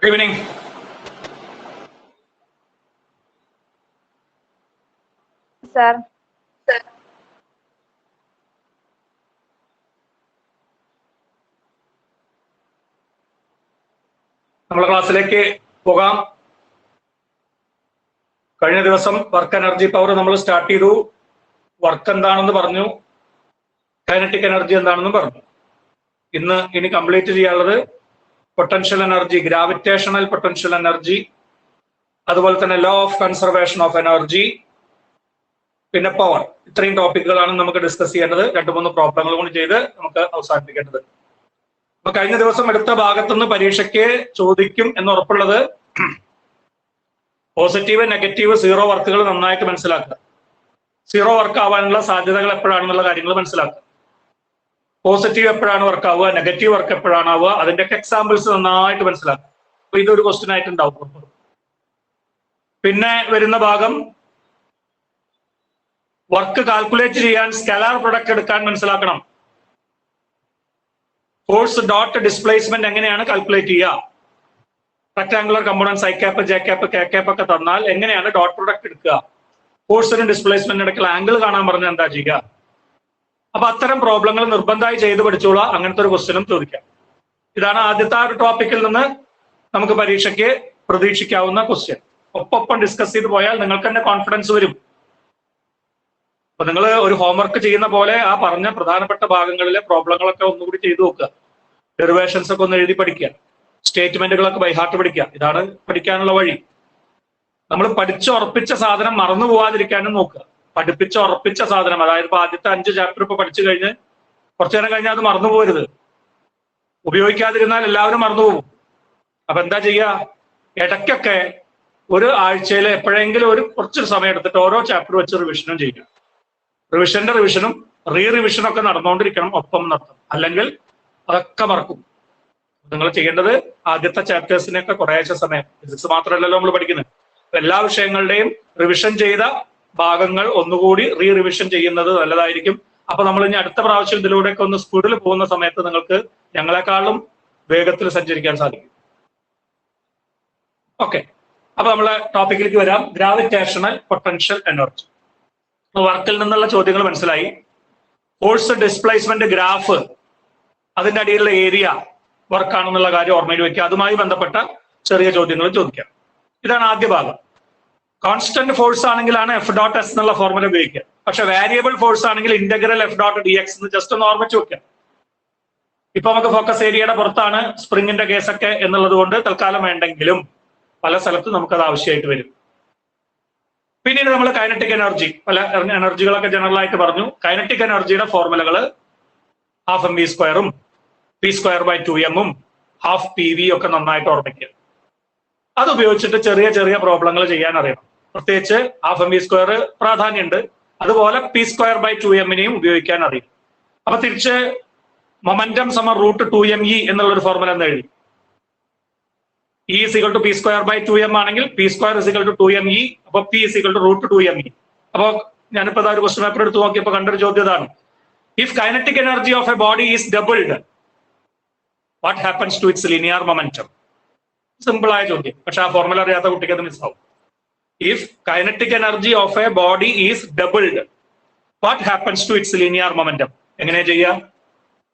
Good evening. Sir. നമ്മുടെ ക്ലാസ്സിലേക്ക് പോകാം. കഴിഞ്ഞ ദിവസം വർക്ക് എനർജി പവർ നമ്മൾ സ്റ്റാർട്ട് ചെയ്തു. വർക്ക് എന്താണെന്ന് പറഞ്ഞു, കൈനറ്റിക് എനർജി എന്താണെന്നും പറഞ്ഞു. ഇനി കംപ്ലീറ്റ് ചെയ്യാനുള്ളത് potential energy, gravitational potential energy, അതുപോലെ തന്നെ law of conservation of energy, പിന്നെ പവർ. ഇത്രയും ടോപ്പിക്കുകളാണ് നമുക്ക് ഡിസ്കസ് ചെയ്യേണ്ടത്. 2-3 പ്രോബ്ലങ്ങൾ കൂടി ചെയ്ത് നമുക്ക് അവസാനിപ്പിക്കേണ്ടത്. അപ്പൊ കഴിഞ്ഞ ദിവസം എടുത്ത ഭാഗത്തുനിന്ന് പരീക്ഷയ്ക്ക് ചോദിക്കും എന്ന് ഉറപ്പുള്ളത് പോസിറ്റീവ്, നെഗറ്റീവ്, സീറോ വർക്കുകൾ നന്നായിട്ട് മനസ്സിലാക്കുക. സീറോ വർക്ക് ആവാനുള്ള സാധ്യതകൾ എപ്പോഴാണെന്നുള്ള കാര്യങ്ങൾ മനസ്സിലാക്കുക. പോസിറ്റീവ് എപ്പോഴാണ് വർക്ക് ആവുക, നെഗറ്റീവ് വർക്ക് എപ്പോഴാണ് ആവുക, അതിന്റെയൊക്കെ എക്സാമ്പിൾസ് നന്നായിട്ട് മനസ്സിലാക്കുക. അപ്പൊ ഇതൊരു ക്വസ്റ്റ്യൻ ആയിട്ടുണ്ടാവും. പിന്നെ വരുന്ന ഭാഗം വർക്ക് കാൽക്കുലേറ്റ് ചെയ്യാൻ സ്കെലാർ പ്രൊഡക്റ്റ് എടുക്കാൻ മനസ്സിലാക്കണം. ഫോഴ്സ് ഡോട്ട് ഡിസ്പ്ലേസ്മെന്റ് എങ്ങനെയാണ് കാൽക്കുലേറ്റ് ചെയ്യുക, rectangular components I cap, J cap, K cap ഒക്കെ തന്നാൽ എങ്ങനെയാണ് ഡോട്ട് പ്രൊഡക്റ്റ് എടുക്കുക, ഫോഴ്സിനും ഡിസ്പ്ലേസ്മെന്റിന് ഇടയ്ക്കുള്ള ആംഗിൾ കാണാൻ പറഞ്ഞാൽ എന്താ ചെയ്യുക. അപ്പൊ അത്തരം പ്രോബ്ലങ്ങൾ നിർബന്ധമായി ചെയ്ത് പഠിച്ചോളാം. അങ്ങനത്തെ ഒരു ക്വസ്റ്റ്യനും ചോദിക്കാം. ഇതാണ് ആദ്യത്തെ ഒരു ടോപ്പിക്കിൽ നിന്ന് നമുക്ക് പരീക്ഷയ്ക്ക് പ്രതീക്ഷിക്കാവുന്ന ക്വസ്റ്റ്യൻ. ഒപ്പം ഡിസ്കസ് ചെയ്ത് പോയാൽ നിങ്ങൾക്ക് തന്നെ കോൺഫിഡൻസ് വരും. അപ്പൊ നിങ്ങൾ ഒരു ഹോംവർക്ക് ചെയ്യുന്ന പോലെ ആ പറഞ്ഞ പ്രധാനപ്പെട്ട ഭാഗങ്ങളിലെ പ്രോബ്ലങ്ങളൊക്കെ ഒന്നുകൂടി ചെയ്തു നോക്കുക. ഡെറിവേഷൻസ് ഒക്കെ ഒന്ന് എഴുതി പഠിക്കുക. സ്റ്റേറ്റ്മെന്റുകളൊക്കെ ബൈഹാർട്ട് പഠിക്കുക. ഇതാണ് പഠിക്കാനുള്ള വഴി. നമ്മൾ പഠിച്ചുറപ്പിച്ച സാധനം മറന്നു പോവാതിരിക്കാനും നോക്കുക. പഠിപ്പിച്ചുറപ്പിച്ച സാധനം, അതായത് ഇപ്പൊ ആദ്യത്തെ 5 ചാപ്റ്റർ ഇപ്പൊ പഠിച്ചു കഴിഞ്ഞ് കുറച്ചു നേരം കഴിഞ്ഞാൽ അത് മറന്നു പോകരുത്. ഉപയോഗിക്കാതിരുന്നാൽ എല്ലാവരും മറന്നുപോകും. അപ്പൊ എന്താ ചെയ്യുക, ഇടയ്ക്കൊക്കെ ഒരു ആഴ്ചയിൽ എപ്പോഴെങ്കിലും കുറച്ചൊരു സമയം എടുത്തിട്ട് ഓരോ ചാപ്റ്റർ വെച്ച് റിവിഷനും ചെയ്യുക. റിവിഷനും റിവിഷനും ഒക്കെ നടന്നുകൊണ്ടിരിക്കണം, ഒപ്പം നടത്തണം. അല്ലെങ്കിൽ അതൊക്കെ മറക്കും. നിങ്ങൾ ചെയ്യേണ്ടത് ആദ്യത്തെ ചാപ്റ്റേഴ്സിനൊക്കെ കുറേശ്ശെ സമയം, ഫിസിക്സ് മാത്രമല്ലല്ലോ നമ്മൾ പഠിക്കുന്നത്, എല്ലാ വിഷയങ്ങളുടെയും റിവിഷൻ ചെയ്ത ഭാഗങ്ങൾ ഒന്നുകൂടി റിവിഷൻ ചെയ്യുന്നത് നല്ലതായിരിക്കും. അപ്പൊ നമ്മൾ ഇനി അടുത്ത പ്രാവശ്യം ഇതിലൂടെയൊക്കെ ഒന്ന് സ്പീഡിൽ പോകുന്ന സമയത്ത് നിങ്ങൾക്ക് ഞങ്ങളെക്കാളും വേഗത്തിൽ സഞ്ചരിക്കാൻ സാധിക്കും. ഓക്കെ, അപ്പൊ നമ്മളെ ടോപ്പിക്കിലേക്ക് വരാം. Gravitational potential energy. വർക്കിൽ നിന്നുള്ള ചോദ്യങ്ങൾ മനസ്സിലായി. ഫോഴ്സ് ഡിസ്പ്ലേസ്മെന്റ് ഗ്രാഫ്, അതിന്റെ അടിയിലുള്ള ഏരിയ വർക്കാണെന്നുള്ള കാര്യം ഓർമ്മയിൽ വെക്കുക. അതുമായി ബന്ധപ്പെട്ട ചെറിയ ചോദ്യങ്ങൾ ചോദിക്കാം. ഇതാണ് ആദ്യ ഭാഗം. കോൺസ്റ്റന്റ് ഫോഴ്സ് ആണെങ്കിലാണ് എഫ് ഡോട്ട് എസ് എന്നുള്ള ഫോർമുല ഉപയോഗിക്കുക. പക്ഷെ വേരിയബിൾ ഫോഴ്സ് ആണെങ്കിൽ integral F dot d x എന്ന് ജസ്റ്റ് ഒന്ന് ഓർമ്മിച്ച് വെക്കുക. ഇപ്പൊ നമുക്ക് ഫോക്കസ് ഏരിയയുടെ പുറത്താണ് സ്പ്രിങ്ങിന്റെ കേസൊക്കെ എന്നുള്ളത് കൊണ്ട് തൽക്കാലം വേണ്ടെങ്കിലും പല സ്ഥലത്തും നമുക്കത് ആവശ്യമായിട്ട് വരും. പിന്നീട് നമ്മൾ കൈനറ്റിക് എനർജി, പല എനർജികളൊക്കെ ജനറൽ ആയിട്ട് പറഞ്ഞു. കൈനറ്റിക് എനർജിയുടെ ഫോർമുലകൾ ½ p²/2m ½ pv ഒക്കെ നന്നായിട്ട് ഓർമ്മിക്കുക. അത് ഉപയോഗിച്ചിട്ട് ചെറിയ ചെറിയ പ്രോബ്ലങ്ങൾ ചെയ്യാൻ അറിയണം. പ്രത്യേകിച്ച് ½ പ്രാധാന്യമുണ്ട്. അതുപോലെ p²/2m ഉപയോഗിക്കാൻ അറിയും. അപ്പൊ തിരിച്ച് മൊമെന്റം √2me എന്നുള്ളൊരു ഫോർമുല എന്ന് എഴുതി. E = p²/2m ആണെങ്കിൽ p² = 2me. അപ്പൊ p √2me. അപ്പൊ ഞാനിപ്പോ ഒരു ക്വസ്റ്റ്യൻ പേപ്പർ എടുത്ത് നോക്കിയപ്പോ കണ്ടൊരു ചോദ്യം ഇതാണ്. If kinetic energy of a body is doubled, what happens to its linear momentum? Simple ആയ ചോദ്യം, പക്ഷെ ആ ഫോർമുല അറിയാത്ത കുട്ടിക്ക് അത് മിസ്സാവും. If kinetic energy of a body is doubled, what happens to its linear momentum? എങ്ങനെ ചെയ്യാം?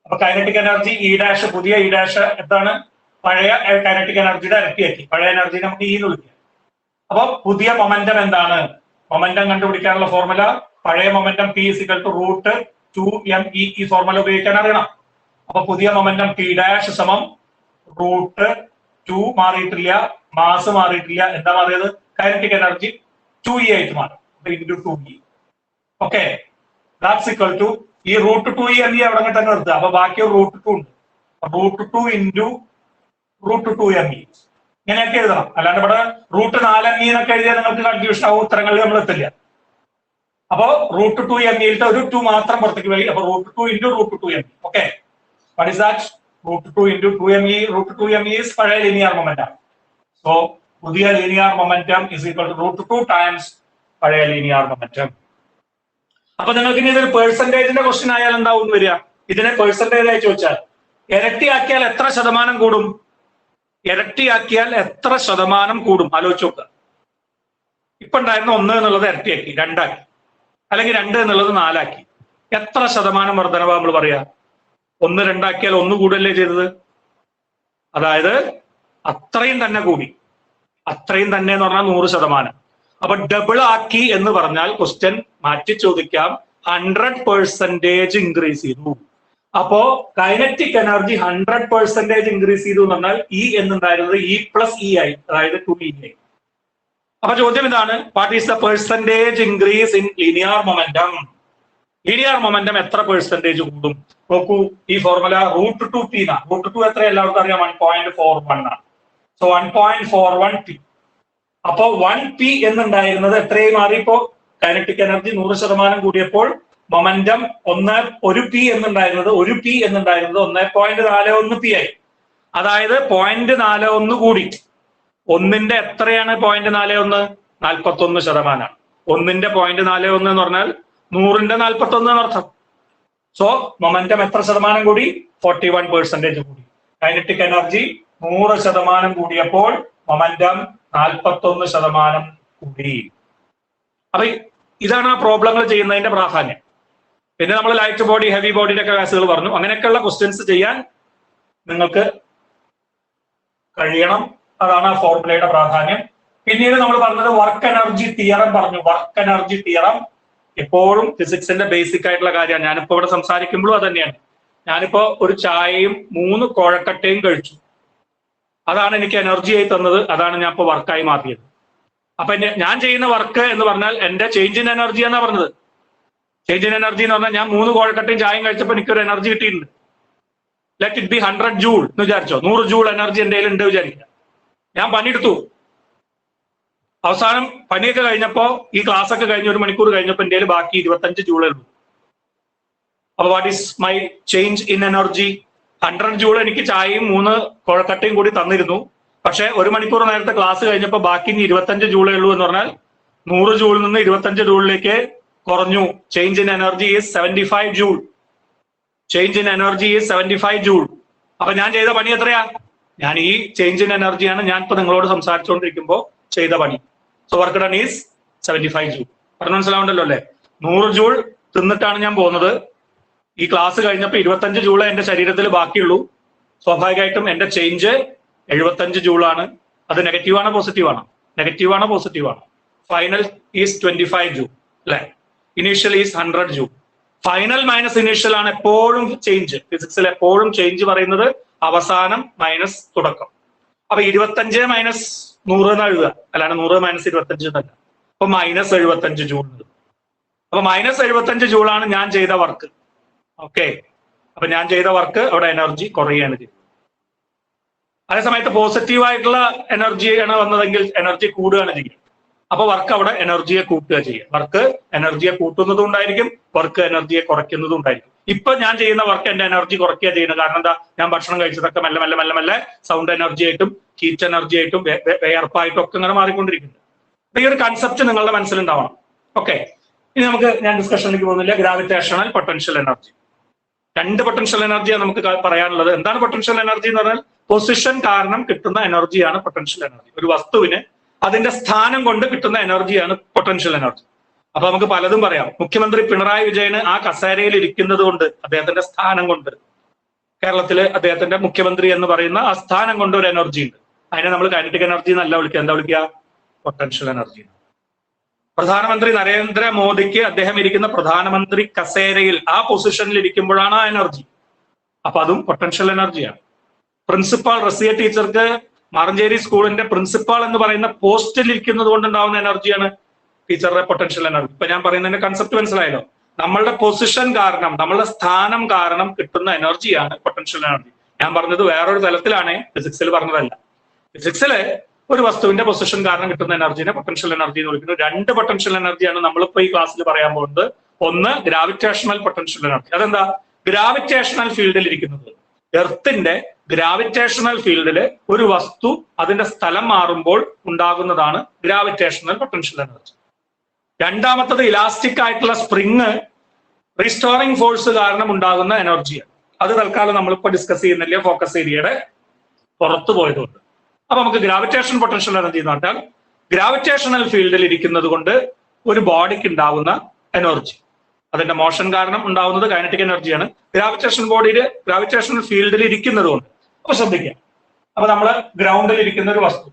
അപ്പൊ കൈനറ്റിക് എനർജി E', പുതിയ E' എന്താണ്? പഴയ കൈനറ്റിക് എനർജിയുടെ ഇരട്ടിയാക്കി. പഴയ എനർജി നമുക്ക് E എന്ന് വിളിക്കാം. അപ്പൊ പുതിയ മൊമെന്റം എന്താണ്? മൊമെന്റം കണ്ടുപിടിക്കാനുള്ള ഫോർമുല പഴയ മൊമെന്റം p √2me. ഈ ഫോർമുല ഉപയോഗിക്കാൻ അറിയണം. അപ്പൊ പുതിയ മൊമെന്റം p' √2 മാറിയിട്ടില്ല, മാസ് മാറിയിട്ടില്ല. എന്താ മാറിയത്? കൈനറ്റിക് എനർജി 2e ആയിട്ട് മാറും. × 2e. Okay, that's equal to ഈ √2e അവിടെ തന്നെ നിർത്തുക. അപ്പൊ ബാക്കി ഒരു √2 ഉണ്ട്. √2 × √2me ഇങ്ങനെയൊക്കെ എഴുതണം. അല്ലാണ്ട് ഇവിടെ √4me എന്നൊക്കെ എഴുതിയാൽ നിങ്ങൾക്ക് കൺഫ്യൂഷൻ ആവും, ഉത്തരങ്ങളിൽ നമ്മൾ എത്തില്ല. അപ്പോ √2me ഒരു 2 മാത്രം പുറത്തേക്ക് പോയി. അപ്പൊ √2 × √2me. Okay, what is that? √2 × 2me. √2me is പഴയ ലീനിയർ മൊമെന്റം. സോ പുതിയ linear momentum is equal to √2 times പഴയ ലീനിയർ മൊമെന്റം. അപ്പൊ നിങ്ങൾക്ക് ഇനി ഇതൊരു പെർസെന്റേജിന്റെ ക്വസ്റ്റ്യൻ ആയാൽ എന്താവും വരിക? ഇതിനെ പെർസെന്റേജ് ആയി ചോദിച്ചാൽ ഇരട്ടിയാക്കിയാൽ എത്ര ശതമാനം കൂടും? ഇരട്ടിയാക്കിയാൽ എത്ര ശതമാനം കൂടും ആലോചിച്ച് നോക്കുക. ഇപ്പൊ ഉണ്ടായിരുന്ന 1 എന്നുള്ളത് ഇരട്ടിയാക്കി 2 ആക്കി, അല്ലെങ്കിൽ 2 എന്നുള്ളത് 4 ആക്കി. എത്ര ശതമാനം വർധനവാ നമ്മൾ പറയാ? 1 2 ആക്കിയാൽ 1 കൂടല്ലേ ചെയ്തത്? അതായത് അത്രയും തന്നെ കൂടി. അത്രയും തന്നെ എന്ന് പറഞ്ഞാൽ 100%. അപ്പൊ ഡബിൾ ആക്കി എന്ന് പറഞ്ഞാൽ ക്വസ്റ്റ്യൻ മാറ്റി ചോദിക്കാം, 100% ഇൻക്രീസ് ചെയ്തു. അപ്പോ കൈനറ്റിക് എനർജി 100% ഇൻക്രീസ് ചെയ്തു എന്ന് പറഞ്ഞാൽ ഇ എന്നുണ്ടായിരുന്നത് E+E ആയി, അതായത് 2E ആയി. അപ്പൊ ചോദ്യം ഇതാണ്, what is the percentage increase in linear momentum? Linear momentum എത്ര പെർസെന്റേജ് കൂടും? നോക്കൂ, ഈ ഫോർമുല √2p √2 എത്ര എല്ലാവർക്കും അറിയാം? 1.41 ആണ്. So 1.41p. അപ്പോ 1p എന്നുണ്ടായിരുന്നത് എത്രയായി മാറി? ഇപ്പോ കൈനറ്റിക് എനർജി 100% കൂടിയപ്പോൾ മൊമെന്റം 1p എന്നുണ്ടായിരുന്നത് 1.41p ആയി. അതായത് 0.41 കൂടി. 1ന്റെ എത്രയാണ് 0.41? 41%. 1ന്റെ 0.41 എന്ന് പറഞ്ഞാൽ 100ന്റെ 41 എന്നർത്ഥം. സോ മൊമെന്റം എത്ര ശതമാനം കൂടി? 41% കൂടി. കൈനറ്റിക് എനർജി 100% കൂടിയപ്പോൾ മൊമെന്റം 41% കൂടി. അപ്പൊ ഇതാണ് ആ പ്രോബ്ലങ്ങൾ ചെയ്യുന്നതിന്റെ പ്രാധാന്യം. പിന്നെ നമ്മൾ ലൈറ്റ് ബോഡി, ഹെവി ബോഡിയുടെ ഒക്കെ കേസുകൾ പറഞ്ഞു. അങ്ങനെയൊക്കെയുള്ള ക്വസ്റ്റ്യൻസ് ചെയ്യാൻ നിങ്ങൾക്ക് കഴിയണം. അതാണ് ആ ഫോർമുലയുടെ പ്രാധാന്യം. പിന്നീട് നമ്മൾ പറഞ്ഞത് വർക്ക് എനർജി തിയറം പറഞ്ഞു. വർക്ക് എനർജി തിയറം എപ്പോഴും ഫിസിക്സിന്റെ ബേസിക് ആയിട്ടുള്ള കാര്യമാണ്. ഞാനിപ്പോ ഇവിടെ സംസാരിക്കുമ്പോഴും അത് തന്നെയാണ്. ഞാനിപ്പോ ഒരു ചായയും 3 കോഴക്കട്ടയും കഴിച്ചു. അതാണ് എനിക്ക് എനർജി ആയി തന്നത്. അതാണ് ഞാൻ ഇപ്പൊ വർക്കായി മാറ്റിയത്. അപ്പൊ ഞാൻ ചെയ്യുന്ന വർക്ക് എന്ന് പറഞ്ഞാൽ എന്റെ ചേഞ്ച് ഇൻ എനർജി എന്നാ പറഞ്ഞത്. ചേഞ്ച് ഇൻ എനർജി എന്ന് പറഞ്ഞാൽ ഞാൻ 3 കോഴക്കട്ടയും ചായയും കഴിച്ചപ്പോൾ എനിക്കൊരു എനർജി കിട്ടിയിട്ടുണ്ട്. ലെറ്റ് ഇറ്റ് ബി 100 ജൂൾ എന്ന് വിചാരിച്ചോ. 100 ജൂൾ എനർജി എന്റെ കയ്യിൽ ഉണ്ട് വിചാരിക്കുക. ഞാൻ പണിയെടുത്തു. അവസാനം പണിയൊക്കെ കഴിഞ്ഞപ്പോ, ഈ ക്ലാസ് ഒക്കെ കഴിഞ്ഞ് 1 മണിക്കൂർ കഴിഞ്ഞപ്പോ എന്റെ കയ്യിൽ ബാക്കി 25 ജൂളേ ഉള്ളൂ. അപ്പൊ what is my change in energy? 100 joule എനിക്ക് ചായയും 3 കോഴക്കട്ടയും കൂടി തന്നിരുന്നു. പക്ഷെ 1 മണിക്കൂർ നേരത്തെ ക്ലാസ് കഴിഞ്ഞപ്പോൾ ബാക്കി 25 ജൂളേ ഉള്ളൂ എന്ന് പറഞ്ഞാൽ 100 ജൂളിൽ നിന്ന് 25 ജൂളിലേക്ക് കുറഞ്ഞു. Change in energy is 75 joule. Change in energy is 75 joule. അപ്പൊ ഞാൻ ചെയ്ത പണി എത്രയാ? ഞാൻ ഈ ചേഞ്ച് ഇൻ എനർജിയാണ് ഞാൻ ഇപ്പൊ നിങ്ങളോട് സംസാരിച്ചുകൊണ്ടിരിക്കുമ്പോൾ ചെയ്ത പണി. So work done is 75 joule. പറഞ്ഞു മനസ്സിലാവുണ്ടല്ലോ അല്ലെ? 100 ജൂൾ തിന്നിട്ടാണ് ഞാൻ പോകുന്നത്. ഈ ക്ലാസ് കഴിഞ്ഞപ്പോൾ 25 ജൂളെ എന്റെ ശരീരത്തിൽ ബാക്കിയുള്ളൂ. സ്വാഭാവികമായിട്ടും എന്റെ ചേഞ്ച് 75 ജൂളാണ്. അത് നെഗറ്റീവാണോ പോസിറ്റീവാണോ? നെഗറ്റീവാണോ പോസിറ്റീവാണോ? ഫൈനൽ ഈസ് 25 ജൂൾ അല്ലെ? Initial is 100 joule. Final minus initial ആണ് എപ്പോഴും ചേഞ്ച്. ഫിസിക്സിൽ എപ്പോഴും ചേഞ്ച് പറയുന്നത് അവസാനം മൈനസ് തുടക്കം. അപ്പൊ 25 മൈനസ് 100 എന്ന് എഴുതുക, അല്ലാണ്ട് 100 മൈനസ് 25 എന്നല്ല. അപ്പൊ മൈനസ് 75 ജൂൾ. അപ്പൊ മൈനസ് 75 ജൂളാണ് ഞാൻ ചെയ്ത വർക്ക്. ഓക്കെ, അപ്പൊ ഞാൻ ചെയ്ത വർക്ക് അവിടെ എനർജി കുറയുകയാണ് ചെയ്തത്. അതേസമയത്ത് പോസിറ്റീവായിട്ടുള്ള എനർജിയാണ് വന്നതെങ്കിൽ എനർജി കൂടുകയാണ് ചെയ്യുക. അപ്പൊ വർക്ക് അവിടെ എനർജിയെ കൂട്ടുക ചെയ്യുക. വർക്ക് എനർജിയെ കൂട്ടുന്നതും ഉണ്ടായിരിക്കും, വർക്ക് എനർജിയെ കുറയ്ക്കുന്നതും ഉണ്ടായിരിക്കും. ഇപ്പൊ ഞാൻ ചെയ്യുന്ന വർക്ക് എന്റെ എനർജി കുറയ്ക്കുക ചെയ്യുന്നത്. കാരണം എന്താ? ഞാൻ ഭക്ഷണം കഴിച്ചതൊക്കെ മെല്ലെ മെല്ലെ മെല്ലെ മെല്ലെ സൗണ്ട് എനർജി ആയിട്ടും ഹീറ്റ് എനർജി ആയിട്ടും വേർപ്പായിട്ടും ഒക്കെ ഇങ്ങനെ മാറിക്കൊണ്ടിരിക്കുന്നുണ്ട്. അപ്പൊ ഈ ഒരു കൺസെപ്റ്റ് നിങ്ങളുടെ മനസ്സിലുണ്ടാവണം. ഓക്കെ, ഇനി ഞാൻ ഡിസ്കഷനിലേക്ക് പോകുന്നില്ല. Gravitational potential energy. 2 പൊട്ടൻഷ്യൽ എനർജിയാണ് നമുക്ക് പറയാനുള്ളത്. എന്താണ് പൊട്ടൻഷ്യൽ എനർജി എന്ന് പറഞ്ഞാൽ പൊസിഷൻ കാരണം കിട്ടുന്ന എനർജിയാണ് പൊട്ടൻഷ്യൽ എനർജി. ഒരു വസ്തുവിന് അതിന്റെ സ്ഥാനം കൊണ്ട് കിട്ടുന്ന എനർജിയാണ് പൊട്ടൻഷ്യൽ എനർജി. അപ്പൊ നമുക്ക് പലതും പറയാം. മുഖ്യമന്ത്രി പിണറായി വിജയന് ആ കസേരയിൽ ഇരിക്കുന്നത് കൊണ്ട്, അദ്ദേഹത്തിന്റെ സ്ഥാനം കൊണ്ട്, കേരളത്തില് അദ്ദേഹത്തിന്റെ മുഖ്യമന്ത്രി എന്ന് പറയുന്ന ആ സ്ഥാനം കൊണ്ട് ഒരു എനർജി ഉണ്ട്. അതിനെ നമ്മൾ കൈനറ്റിക് എനർജി എന്നല്ല വിളിക്കുക. എന്താ വിളിക്കുക? Potential energy. പ്രധാനമന്ത്രി നരേന്ദ്രമോദിക്ക് അദ്ദേഹം ഇരിക്കുന്ന പ്രധാനമന്ത്രി കസേരയിൽ ആ പൊസിഷനിൽ ഇരിക്കുമ്പോഴാണ് ആ എനർജി. അപ്പൊ അതും പൊട്ടൻഷ്യൽ എനർജിയാണ്. പ്രിൻസിപ്പാൾ റസിയ ടീച്ചർക്ക് മാറഞ്ചേരി സ്കൂളിന്റെ പ്രിൻസിപ്പാൾ എന്ന് പറയുന്ന പോസ്റ്റിൽ ഇരിക്കുന്നത് കൊണ്ടുണ്ടാവുന്ന എനർജിയാണ് ടീച്ചറുടെ പൊട്ടൻഷ്യൽ എനർജി. ഇപ്പൊ ഞാൻ പറയുന്നതിന്റെ കൺസെപ്റ്റ് മനസ്സിലായല്ലോ? നമ്മളുടെ പൊസിഷൻ കാരണം, നമ്മളുടെ സ്ഥാനം കാരണം കിട്ടുന്ന എനർജിയാണ് പൊട്ടൻഷ്യൽ എനർജി. ഞാൻ പറഞ്ഞത് വേറൊരു തലത്തിലാണ്, ഫിസിക്സിൽ പറഞ്ഞതല്ല. ഫിസിക്സില് ഒരു വസ്തുവിന്റെ പൊസിഷൻ കാരണം കിട്ടുന്ന എനർജിനെ പൊട്ടൻഷ്യൽ എനർജി എന്ന് വിളിക്കുന്നു. 2 പൊട്ടൻഷ്യൽ എനർജിയാണ് നമ്മളിപ്പോ ഈ ക്ലാസ്സിൽ പറയാൻ പോകുന്നത്. ഒന്ന് ഗ്രാവിറ്റേഷണൽ പൊട്ടൻഷ്യൽ എനർജി. അതെന്താ? ഗ്രാവിറ്റേഷണൽ ഫീൽഡിൽ ഇരിക്കുന്നത്, എർത്തിന്റെ ഗ്രാവിറ്റേഷണൽ ഫീൽഡില് ഒരു വസ്തു അതിന്റെ സ്ഥലം മാറുമ്പോൾ ഉണ്ടാകുന്നതാണ് ഗ്രാവിറ്റേഷണൽ പൊട്ടൻഷ്യൽ എനർജി. രണ്ടാമത്തത് ഇലാസ്റ്റിക് ആയിട്ടുള്ള സ്പ്രിങ് റീസ്റ്റോറിംഗ് ഫോഴ്സ് കാരണം ഉണ്ടാകുന്ന എനർജിയാണ്. അത് തൽക്കാലം നമ്മളിപ്പോ ഡിസ്കസ് ചെയ്യുന്നില്ല, ഫോക്കസ് ഏരിയയുടെ പുറത്തു പോയതുകൊണ്ട്. അപ്പൊ നമുക്ക് ഗ്രാവിറ്റേഷൻ പൊട്ടൻഷ്യൽ എനർജി എന്ന് പറഞ്ഞാൽ ഗ്രാവിറ്റേഷണൽ ഫീൽഡിൽ ഇരിക്കുന്നത് കൊണ്ട് ഒരു ബോഡിക്ക് ഉണ്ടാവുന്ന എനർജി, അതിന്റെ മോഷൻ കാരണം ഉണ്ടാവുന്നത് കൈനറ്റിക് എനർജിയാണ്. ഗ്രാവിറ്റേഷണൽ ഫീൽഡിൽ ഇരിക്കുന്നത് കൊണ്ട്. അപ്പൊ ശ്രദ്ധിക്കുക, അപ്പൊ നമ്മള് ഗ്രൗണ്ടിൽ ഇരിക്കുന്ന ഒരു വസ്തു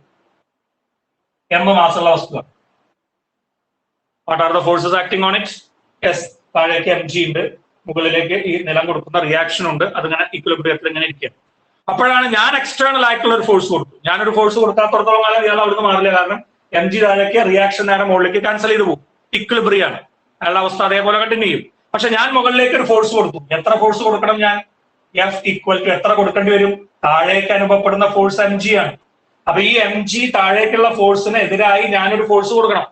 m മാസുള്ള വസ്തുവാണ്. What are the forces acting on it? Yes, താഴേക്ക് mg ഉണ്ട്, മുകളിലേക്ക് ഈ നിലം കൊടുക്കുന്ന റിയാക്ഷൻ ഉണ്ട്, അതിങ്ങനെ ഈക്വിലിബ്രിയത്തിൽ ഇങ്ങനെ ഇരിക്കുക. അപ്പോഴാണ് ഞാൻ എക്സ്റ്റേണൽ ആയിട്ടുള്ള ഒരു ഫോഴ്സ് കൊടുത്തു. ഞാനൊരു ഫോഴ്സ് കൊടുക്കാത്തടത്തോളം കാലം ഇയാൾ അവിടുന്ന് മാറില്ല, കാരണം mg താഴേക്ക്, റിയാക്ഷൻ നേരെ മുകളിലേക്ക് ക്യാൻസൽ ചെയ്ത് പോകും, ഇക്വിലിബ്രിയാണ്, അയാളുടെ അവസ്ഥ അതേപോലെ കണ്ടിന്യൂ ചെയ്യും. പക്ഷെ ഞാൻ മുകളിലേക്ക് ഒരു ഫോഴ്സ് കൊടുത്തു. എത്ര ഫോഴ്സ് കൊടുക്കണം ഞാൻ? F ഈക്വൽ ടു എത്ര കൊടുക്കേണ്ടി വരും? താഴേക്ക് അനുഭവപ്പെടുന്ന ഫോഴ്സ് mg ആണ്. അപ്പൊ ഈ mg താഴേക്കുള്ള ഫോഴ്സിന് എതിരായി ഞാനൊരു ഫോഴ്സ് കൊടുക്കണം.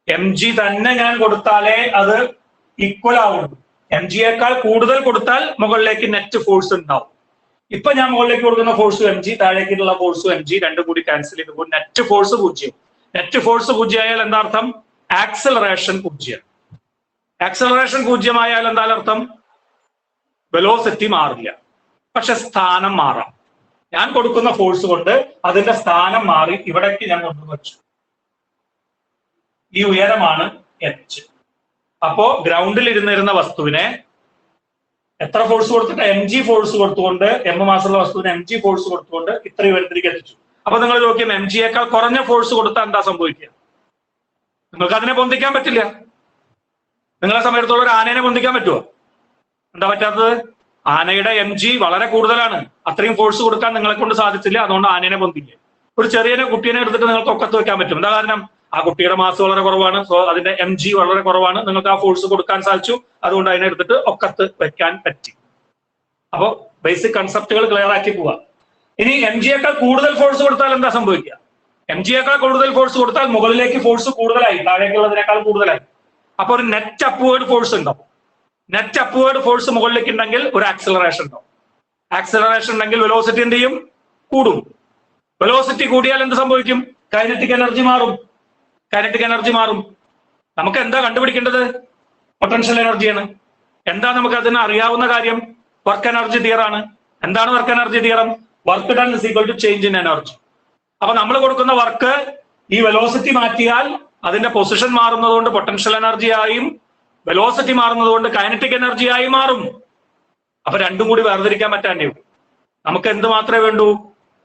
mg തന്നെ ഞാൻ കൊടുത്താലേ അത് ഈക്വൽ ആവുള്ളൂ. mg യേക്കാൾ കൂടുതൽ കൊടുത്താൽ മുകളിലേക്ക് നെറ്റ് ഫോഴ്സ് ഉണ്ടാവും. ഇപ്പൊ ഞാൻ മുകളിലേക്ക് കൊടുക്കുന്ന ഫോഴ്സ് mg, താഴേക്കുള്ള ഫോഴ്സ് mg, രണ്ടും കൂടി ക്യാൻസൽ ചെയ്ത് പോകും. Net force 0. നെറ്റ് ഫോഴ്സ് 0 ആയാൽ എന്താ അർത്ഥം? ആക്സലറേഷൻ 0. ആക്സലറേഷൻ 0 ആയാൽ എന്താ അർത്ഥം? വെലോസിറ്റി മാറില്ല, പക്ഷെ സ്ഥാനം മാറാം. ഞാൻ കൊടുക്കുന്ന ഫോഴ്സ് കൊണ്ട് അതിന്റെ സ്ഥാനം മാറി ഇവിടേക്ക് ഞാൻ കൊണ്ടുവച്ചു. ഈ ഉയരമാണ് h. അപ്പോ ഗ്രൗണ്ടിൽ ഇരുന്നിരുന്ന വസ്തുവിനെ എത്ര ഫോഴ്സ് കൊടുത്തിട്ട്? mg ഫോഴ്സ് കൊടുത്തുകൊണ്ട്, m മാസുള്ള വസ്തുവിന് mg ഫോഴ്സ് കൊടുത്തുകൊണ്ട് ഇത്ര ഉയരത്തിലേക്ക് എത്തിച്ചു. അപ്പൊ നിങ്ങൾ നോക്കിയാൽ mg യേക്കാൾ കുറഞ്ഞ ഫോഴ്സ് കൊടുത്താൽ എന്താ സംഭവിക്കുക? നിങ്ങൾക്ക് അതിനെ പൊന്തിക്കാൻ പറ്റില്ല. നിങ്ങളെ സമയത്തോളം ഒരു ആനേനെ പൊന്തിക്കാൻ പറ്റുമോ? എന്താ പറ്റാത്തത്? ആനയുടെ mg വളരെ കൂടുതലാണ്, അത്രയും ഫോഴ്സ് കൊടുക്കാൻ നിങ്ങളെ കൊണ്ട് സാധിച്ചില്ല, അതുകൊണ്ട് ആനേനെ പൊന്തില്ല. ഒരു ചെറിയ കുട്ടീനെ എടുത്തിട്ട് നിങ്ങൾക്ക് ഒക്കത്ത് വെക്കാൻ പറ്റും. എന്താ കാരണം? ആ കുട്ടിയുടെ മാസ് വളരെ കുറവാണ്, സോ അതിന്റെ mg വളരെ കുറവാണ്, നിങ്ങൾക്ക് ആ ഫോഴ്സ് കൊടുക്കാൻ സാധിച്ചു, അതുകൊണ്ട് അതിനെ എടുത്തിട്ട് ഒക്കത്ത് വെക്കാൻ പറ്റി. അപ്പോ ബേസിക് കൺസെപ്റ്റുകൾ ക്ലിയർ ആക്കി പോവാ. ഇനി mg യേക്കാൾ കൂടുതൽ ഫോഴ്സ് കൊടുത്താൽ എന്താ സംഭവിക്കുക? mg യേക്കാൾ കൂടുതൽ ഫോഴ്സ് കൊടുത്താൽ മുകളിലേക്ക് ഫോഴ്സ് കൂടുതലായി, താഴേക്കുള്ളതിനേക്കാൾ കൂടുതലായി. അപ്പൊ ഒരു നെറ്റ് അപ്വേർഡ് ഫോഴ്സ് ഉണ്ടാവും. നെറ്റ് അപ്വേർഡ് ഫോഴ്സ് മുകളിലേക്ക് ഉണ്ടെങ്കിൽ ഒരു ആക്സിലറേഷൻ ഉണ്ടാവും. ആക്സിലറേഷൻ ഉണ്ടെങ്കിൽ വെലോസിറ്റി എന്ത് ചെയ്യും? കൂടും. വെലോസിറ്റി കൂടിയാൽ എന്ത് സംഭവിക്കും? കൈനറ്റിക് എനർജി മാറും. കൈനറ്റിക് എനർജി മാറും. നമുക്ക് എന്താ കണ്ടുപിടിക്കേണ്ടത്? പൊട്ടൻഷ്യൽ എനർജിയാണ്. എന്താ നമുക്ക് അതിന് അറിയാവുന്ന കാര്യം? വർക്ക് എനർജി തിയറാണ്. എന്താണ് work energy theorem? Work done is equal to change in energy. അപ്പൊ നമ്മൾ കൊടുക്കുന്ന വർക്ക് ഈ വെലോസിറ്റി മാറ്റിയാൽ അതിന്റെ പൊസിഷൻ മാറുന്നതുകൊണ്ട് പൊട്ടൻഷ്യൽ എനർജി ആയും വെലോസിറ്റി മാറുന്നതുകൊണ്ട് കൈനറ്റിക് എനർജി ആയി മാറും. അപ്പൊ രണ്ടും കൂടി വേർതിരിക്കാൻ പറ്റാണ്ടേ. നമുക്ക് എന്ത് മാത്രമേ വേണ്ടൂ?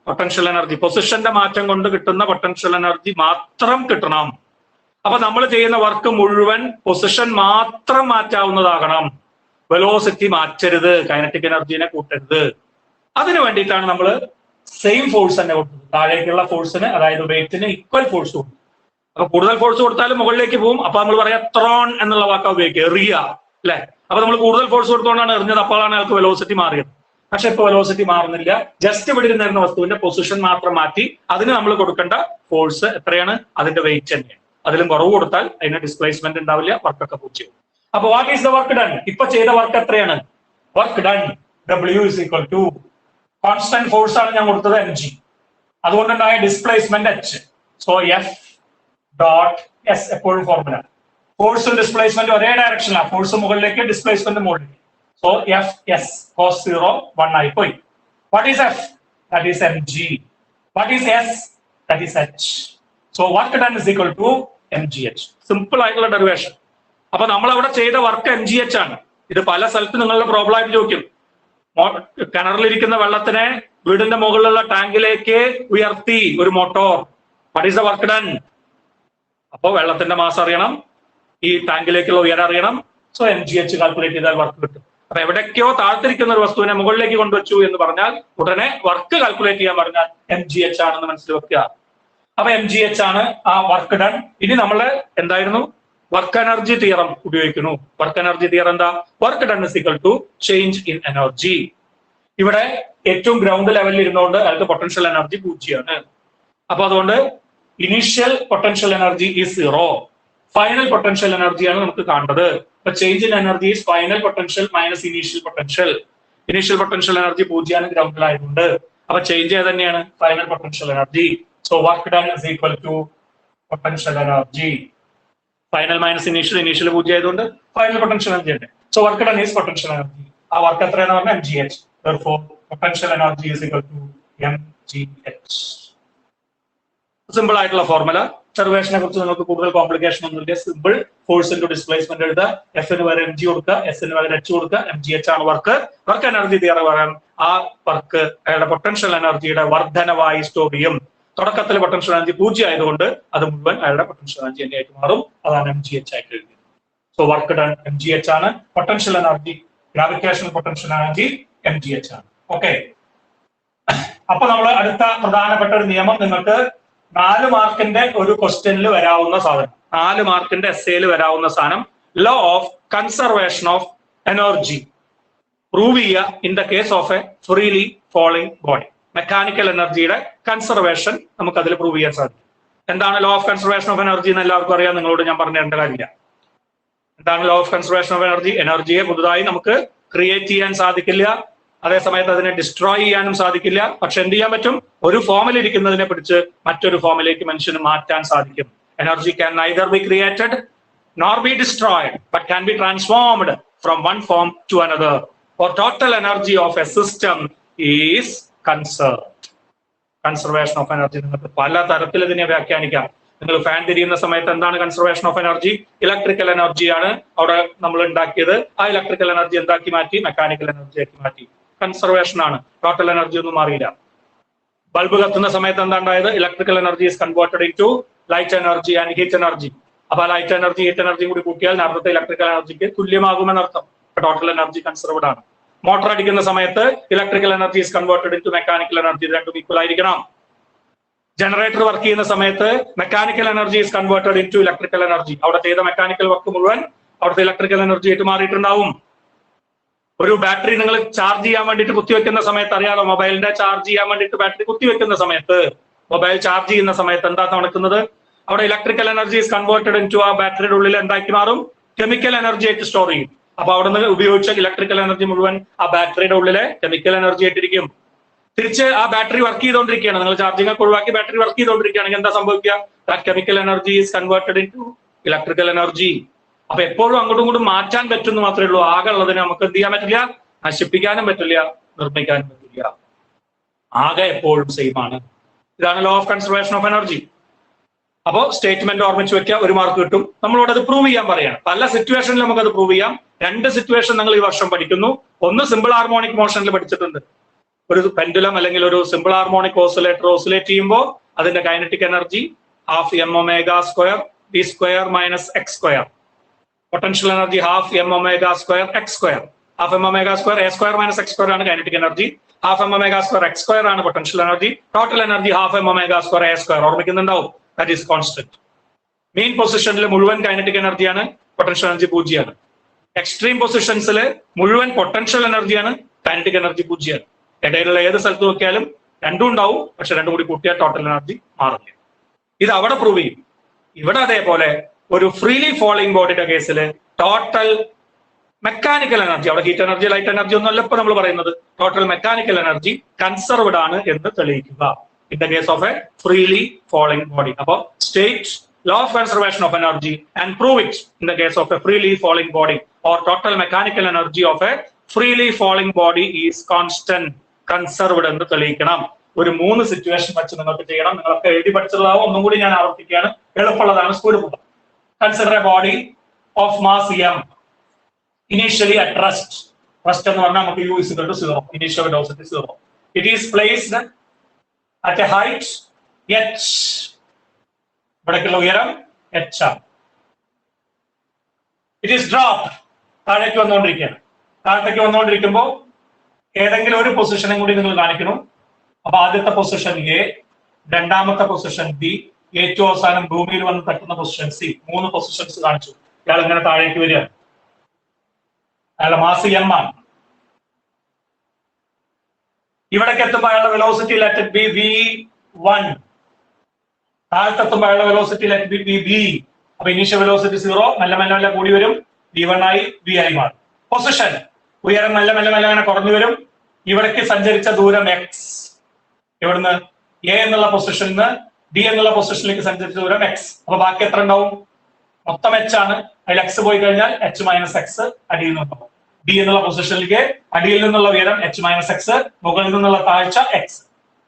Potential energy. പൊസിഷന്റെ മാറ്റം കൊണ്ട് കിട്ടുന്ന പൊട്ടൻഷ്യൽ എനർജി മാത്രം കിട്ടണം. അപ്പൊ നമ്മൾ ചെയ്യുന്ന വർക്ക് മുഴുവൻ പൊസിഷൻ മാത്രം മാറ്റാവുന്നതാകണം, വെലോസിറ്റി മാറ്റരുത്, കൈനറ്റിക് എനർജിനെ കൂട്ടരുത്. അതിനു വേണ്ടിയിട്ടാണ് നമ്മൾ സെയിം ഫോഴ്സ് തന്നെ കൊടുക്കുന്നത്. താഴേക്കുള്ള ഫോഴ്സിന്, അതായത് വെയിറ്റിന് ഈക്വൽ ഫോഴ്സ് കൊടുക്കും. അപ്പൊ കൂടുതൽ ഫോഴ്സ് കൊടുത്താലും മുകളിലേക്ക് പോകും. അപ്പൊ നമ്മൾ പറയാ ത്രോൺ എന്നുള്ള വാക്ക് ഉപയോഗിക്കുക, എറിയ, അല്ലെ? അപ്പൊ നമ്മൾ കൂടുതൽ ഫോഴ്സ് കൊടുത്തുകൊണ്ടാണ് എറിഞ്ഞത്, അപ്പോഴാണ് അയാൾക്ക് വെലോസിറ്റി മാറിയത്. പക്ഷെ ഇപ്പൊ വെലോസിറ്റി മാറുന്നില്ല. ജസ്റ്റ് ഇവിടെ ഇരുന്നിരുന്ന വസ്തുവിന്റെ പൊസിഷൻ മാത്രം മാറ്റി അതിന് നമ്മൾ കൊടുക്കേണ്ട ഫോഴ്സ് എത്രയാണ്? അതിന്റെ വെയിറ്റ് തന്നെയാണ്. അതിലും കുറവ് കൊടുത്താൽ അതിന് ഡിസ്പ്ലേസ്മെന്റ് ഉണ്ടാവില്ല, വർക്കൊക്കെ പൂജ്യം. അപ്പൊ what is the work done? ഇപ്പൊ ചെയ്ത വർക്ക് എത്രയാണ്? Work done W is equal to constant force ആണ് ഞാൻ കൊടുത്തത് mg, അതുകൊണ്ടുണ്ടായ displacement h. So F dot S എപ്പോഴും ഫോർമുല. ഫോഴ്സും ഡിസ്പ്ലേസ്മെന്റ് ഒരേ ഡയറക്ഷനിലാണ്, ഫോഴ്സ് മുകളിലേക്ക്, ഡിസ്പ്ലേസ്മെന്റ് മുകളിലേക്ക്. സോ എഫ് എസ് cos 0 1 ആയി പോയി. What is F? That is mg. What is S? That is h. So work done is equal to mgh. Simple ആയിട്ടുള്ള derivation. അപ്പൊ നമ്മൾ അവിടെ ചെയ്ത വർക്ക് mgh ആണ്. ഇത് പല സ്ഥലത്ത് നിങ്ങളുടെ പ്രോബ്ലം ആയിട്ട് ചോദിക്കും. കിണറിലിരിക്കുന്ന വെള്ളത്തിനെ വീടിന്റെ മുകളിലുള്ള ടാങ്കിലേക്ക് ഉയർത്തി ഒരു motor. What is the work done? അപ്പൊ വെള്ളത്തിന്റെ മാസ് അറിയണം, ഈ ടാങ്കിലേക്കുള്ള ഉയരം അറിയണം. സോ mgh കാൽക്കുലേറ്റ് ചെയ്താൽ വർക്ക് കിട്ടും. അപ്പൊ എവിടേക്കോ താഴ്ത്തിരിക്കുന്ന ഒരു വസ്തുവിനെ മുകളിലേക്ക് കൊണ്ടുവച്ചു എന്ന് പറഞ്ഞാൽ ഉടനെ വർക്ക് കാൽക്കുലേറ്റ് ചെയ്യാൻ പറഞ്ഞാൽ mgh ആണെന്ന് മനസ്സിൽ വെക്കുക. അപ്പൊ mgh ആണ് ആ വർക്ക് ഡൺ. ഇനി നമ്മൾ എന്തായിരുന്നു? വർക്ക് എനർജി തിയറം ഉപയോഗിക്കുന്നു. വർക്ക് എനർജി തിയറം എന്താ? Work done is equal to change in energy. ഇവിടെ ഏറ്റവും ഗ്രൗണ്ട് ലെവലിൽ ഇരുന്നുകൊണ്ട് അയാൾക്ക് പൊട്ടൻഷ്യൽ എനർജി 0 ആണ്. അപ്പൊ അതുകൊണ്ട് initial potential energy is 0, final potential എനർജിയാണ് നമുക്ക് കാണേണ്ടത്. അപ്പൊ change in energy is final potential minus initial potential. Initial potential energy 0 ആണ് ഗ്രൗണ്ടിലായതുകൊണ്ട്. അപ്പൊ ചേഞ്ച് ഏത് തന്നെയാണ്? Final potential energy. So work done is equal to potential energy. Final minus initial, initial 0 ആയതുകൊണ്ട് ഫൈനൽ പൊട്ടൻഷ്യൽ എനർജി ഉണ്ട്. So work done is potential energy. ആ work എത്രയാണെന്ന് പറഞ്ഞാൽ mgh. Therefore, potential energy is equal to m GH. Simple ആയിട്ടുള്ള formula. കൺസർവേഷനെ കുറിച്ച് നിങ്ങൾക്ക് കൂടുതൽ complication ഒന്നുമില്ല. സിമ്പിൾ. ഫോഴ്സ് ഇൻടു ഡിസ്പ്ലേസ്മെന്റ് എഴുതുക. എഫിന് പകരം mg കൊടുക്കുക, എസിന് പകരം h കൊടുക്കുക. mgh ആണ് വർക്ക്. വർക്ക് എനർജി തിയറി പറയാൻ ആ വർക്ക് അയാളുടെ പൊട്ടൻഷ്യൽ എനർജിയുടെ വർധനവായി സ്റ്റോർ ചെയ്യും. തുടക്കത്തിൽ പൊട്ടൻഷ്യൽ എനർജി 0 ആയതുകൊണ്ട് അത് മുഴുവൻ അയാളുടെ പൊട്ടൻഷ്യൽ എനർജി ആയിട്ട് മാറും. അതാണ് mgh ആയിട്ട് എഴുതിയത്. സോ വർക്ക് ഡൺ mgh ആണ്. Potential energy, gravitational potential energy mgh ആണ്. ഓക്കെ. അപ്പൊ നമ്മൾ അടുത്ത പ്രധാനപ്പെട്ട ഒരു നിയമം, നിങ്ങൾക്ക് 4 മാർക്കിന്റെ ഒരു ക്വസ്റ്റ്യനിൽ വരാവുന്ന സാധനം, 4 മാർക്കിന്റെ എസ്സേയിൽ വരാവുന്ന സാധനം, law of conservation of energy prove ചെയ്യുക in the case of a freely falling body. Mechanical എനർജിയുടെ കൺസർവേഷൻ നമുക്ക് അതിൽ പ്രൂവ് ചെയ്യാൻ സാധിക്കും. എന്താണ് law of conservation of energy എന്ന് എല്ലാവർക്കും അറിയാം. നിങ്ങളോട് ഞാൻ പറഞ്ഞു തരേണ്ട കാര്യമില്ല. എന്താണ് law of conservation of energy? എനർജിയെ പുതുതായി നമുക്ക് ക്രിയേറ്റ് ചെയ്യാൻ സാധിക്കില്ല, അതേസമയത്ത് അതിനെ ഡിസ്ട്രോയ് ചെയ്യാനും സാധിക്കില്ല. പക്ഷെ എന്ത് ചെയ്യാൻ പറ്റും? ഒരു ഫോമിൽ ഇരിക്കുന്നതിനെ പിടിച്ച് മറ്റൊരു ഫോമിലേക്ക് മനുഷ്യന് മാറ്റാൻ സാധിക്കും. Energy can neither be created nor be destroyed but can be transformed from one form to another, or total energy of a system is conserved. Conservation of energy നിങ്ങൾക്ക് പല തരത്തിൽ ഇതിനെ വ്യാഖ്യാനിക്കാം. നിങ്ങൾ ഫാൻ തിരിയുന്ന സമയത്ത് എന്താണ് കൺസർവേഷൻ ഓഫ് എനർജി? ഇലക്ട്രിക്കൽ എനർജിയാണ് അവിടെ നമ്മൾ ഉണ്ടാക്കിയത്. ആ ഇലക്ട്രിക്കൽ എനർജി എന്താക്കി മാറ്റി? മെക്കാനിക്കൽ എനർജി ആക്കി മാറ്റി. കൺസർവേഷൻ ആണ്. ടോട്ടൽ എനർജി ഒന്നും മാറിയില്ല. ബൾബ് കത്തുന്ന സമയത്ത് എന്താ ഉണ്ടായത്? Electrical energy is converted into light energy and heat energy. അപ്പൊ ലൈറ്റ് എനർജി ഹീറ്റ് എനർജിയും കൂടി കൂട്ടിയാൽ നേരത്തെ ഇലക്ട്രിക്കൽ എനർജിക്ക് തുല്യമാകുമെന്നർത്ഥം. ടോട്ടൽ എനർജി കൺസർവ്ഡ് ആണ്. മോട്ടോർ അടിക്കുന്ന സമയത്ത് electrical energy is converted into mechanical energy. രണ്ടും ഈക്വൽ ആയിരിക്കണം. ജനറേറ്റർ വർക്ക് ചെയ്യുന്ന സമയത്ത് mechanical energy is converted into electrical energy. അവിടെ ചെയ്ത മെക്കാനിക്കൽ വർക്ക് മുഴുവൻ അവിടുത്തെ ഇലക്ട്രിക്കൽ എനർജി ആയിട്ട് മാറിയിട്ടുണ്ടാവും. ഒരു ബാറ്ററി നിങ്ങൾ ചാർജ് ചെയ്യാൻ വേണ്ടിയിട്ട് കുത്തിവെക്കുന്ന സമയത്ത് അറിയാലോ, മൊബൈലിന്റെ ചാർജ് ചെയ്യാൻ വേണ്ടിയിട്ട് ബാറ്ററി കുത്തിവെക്കുന്ന സമയത്ത്, മൊബൈൽ ചാർജ് ചെയ്യുന്ന സമയത്ത് എന്താ നടക്കുന്നത്? അവിടെ electrical energy is converted into ആ ബാറ്ററിയുടെ ഉള്ളിൽ എന്താക്കി മാറും? കെമിക്കൽ എനർജി ആയിട്ട് സ്റ്റോർ ചെയ്യും. അപ്പൊ അവിടെ നിന്ന് ഉപയോഗിച്ച ഇലക്ട്രിക്കൽ എനർജി മുഴുവൻ ആ ബാറ്ററിയുടെ ഉള്ളിലെ കെമിക്കൽ എനർജി ആയിട്ടിരിക്കും. തിരിച്ച് ആ ബാറ്ററി വർക്ക് ചെയ്തുകൊണ്ടിരിക്കുകയാണ്, നിങ്ങൾ ചാർജിംഗ് ഒക്കെ ഒഴിവാക്കി ബാറ്ററി വർക്ക് ചെയ്തുകൊണ്ടിരിക്കുകയാണെങ്കിൽ എന്താ സംഭവിക്കുക? That chemical energy is converted into electrical energy. അപ്പൊ എപ്പോഴും അങ്ങോട്ടും ഇങ്ങോട്ടും മാറ്റാൻ പറ്റുമെന്ന് മാത്രമേ ഉള്ളൂ. ആകെ ഉള്ളതിനെ നമുക്ക് എന്ത് ചെയ്യാൻ പറ്റില്ല? നശിപ്പിക്കാനും പറ്റില്ല, നിർമ്മിക്കാനും പറ്റില്ല. ആകെ എപ്പോഴും സെയിം ആണ്. ഇതാണ് law of conservation of energy. അപ്പോ സ്റ്റേറ്റ്മെന്റ് ഓർമ്മിച്ച് വെക്കുക, 1 മാർക്ക് കിട്ടും. നമ്മളോട് അത് പ്രൂവ് ചെയ്യാൻ പറയാണ്. പല സിറ്റുവേഷനിൽ നമുക്ക് അത് പ്രൂവ് ചെയ്യാം. 2 സിറ്റുവേഷൻ നിങ്ങൾ ഈ വർഷം പഠിക്കുന്നു. ഒന്ന് സിമ്പിൾ ഹാർമോണിക് മോഷനിൽ പഠിച്ചിട്ടുണ്ട്. ഒരു പെൻഡുലം അല്ലെങ്കിൽ ഒരു സിമ്പിൾ ഹാർമോണിക് ഓസിലേറ്റർ ഓസിലേറ്റ് ചെയ്യുമ്പോൾ അതിന്റെ kinetic energy ½ m⍵² v² minus x². Potential energy ½ m⍵² x². ½ m⍵² a² minus x² ആണ് കൈനറ്റിക് എനർജി. ½ m⍵² x² ആണ് potential energy. Total energy ½ m⍵² a². ഓർമ്മിക്കുന്നുണ്ടാവും. That is constant. Mean പൊസിഷനിൽ മുഴുവൻ kinetic എനർജിയാണ്, potential energy 0 ആണ്. Extreme പൊസിഷൻസിൽ മുഴുവൻ potential എനർജിയാണ്, kinetic energy 0 ആണ്. ഇടയിലുള്ള ഏത് സ്ഥലത്ത് നോക്കിയാലും രണ്ടും ഉണ്ടാവും, പക്ഷെ രണ്ടും കൂടി കൂട്ടിയാൽ ടോട്ടൽ എനർജി മാറില്ല. ഇത് അവിടെ പ്രൂവ് ചെയ്യും. ഇവിടെ അതേപോലെ ഒരു ഫ്രീലി ഫോളിംഗ് ബോഡിയുടെ കേസിൽ ടോട്ടൽ മെക്കാനിക്കൽ എനർജി, അവിടെ ഹീറ്റ് എനർജി ലൈറ്റ് എനർജി ഒന്നും അല്ല ഇപ്പൊ നമ്മൾ പറയുന്നത്, ടോട്ടൽ മെക്കാനിക്കൽ എനർജി കൺസർവ്ഡ് ആണ് എന്ന് തെളിയിക്കുക in the case of a freely falling body. അപ്പൊ state law of conservation of energy and prove it in the case of a freely falling body, or total mechanical energy of a freely falling body is constant, conserved എന്ന് തെളിയിക്കണം. ഒരു 3 situation വെച്ച് നിങ്ങൾക്ക് ചെയ്യണം. നിങ്ങളൊക്കെ എഴുതി പഠിച്ചതാവും. ഒന്നും കൂടി ഞാൻ ആവർത്തിക്കുകയാണ്, എളുപ്പമുള്ളതാണ്, സ്പീഡ് പോകാം. Consider A body of mass m initially at rest. Rest എന്ന് പറഞ്ഞാൽ നമുക്ക് u is equal to 0, initial velocity 0. It is placed at a height h, ഇവിടേക്കുള്ള ഉയരം h ആണ്. ഇറ്റ് ഈസ് ഡ്രോപ്പ്, താഴേക്ക് വന്നുകൊണ്ടിരിക്കുകയാണ്. താഴത്തേക്ക് വന്നുകൊണ്ടിരിക്കുമ്പോൾ ഏതെങ്കിലും ഒരു പൊസിഷനും കൂടി നിങ്ങൾ കാണിക്കണം. അപ്പൊ ആദ്യത്തെ പൊസിഷൻ എ, രണ്ടാമത്തെ പൊസിഷൻ ബി, ഏറ്റവും അവസാനം ഭൂമിയിൽ വന്ന് തട്ടുന്ന പൊസിഷൻ സി. 3 പൊസിഷൻസ് കാണിച്ചു. ഇയാൾ ഇങ്ങനെ താഴേക്ക് വരികയാണ്. അയാളുടെ മാസ് m ആണ്. ഇവിടേക്ക് എത്തുമ്പോൾ അയാളുടെ വെലോസിറ്റി ലെറ്റ് ബി v1. താഴത്തെത്തുമ്പോൾ അയാളുടെ വെലോസിറ്റി ലെറ്റ് ബി v. അപ്പൊ ഇനീഷ്യൽ വെലോസിറ്റി 0, മെല്ലെ മെല്ലെ മെല്ലെ കൂടി വരും, v1 ആയി v ആയി മാറും. പൊസിഷൻ ഉയരം മെല്ലെ മെല്ലെ മെല്ലെ അങ്ങനെ കുറഞ്ഞു വരും. ഇവിടേക്ക് സഞ്ചരിച്ച ദൂരം x. ഇവിടുന്ന് a എന്നുള്ള പൊസിഷനിൽ നിന്ന് d എന്നുള്ള പൊസിഷനിലേക്ക് സഞ്ചരിച്ച ദൂരം x. അപ്പൊ ബാക്കി എത്ര ഉണ്ടാവും? മൊത്തം h ആണ്. അതിൽ x പോയി കഴിഞ്ഞാൽ h മൈനസ് x അടിയിൽ നിന്നുണ്ടാവും. d എന്നുള്ള പൊസിഷനിലേക്ക് അടിയിൽ നിന്നുള്ള ഉയരം h മൈനസ് x, മുകളിൽ നിന്നുള്ള താഴ്ച x.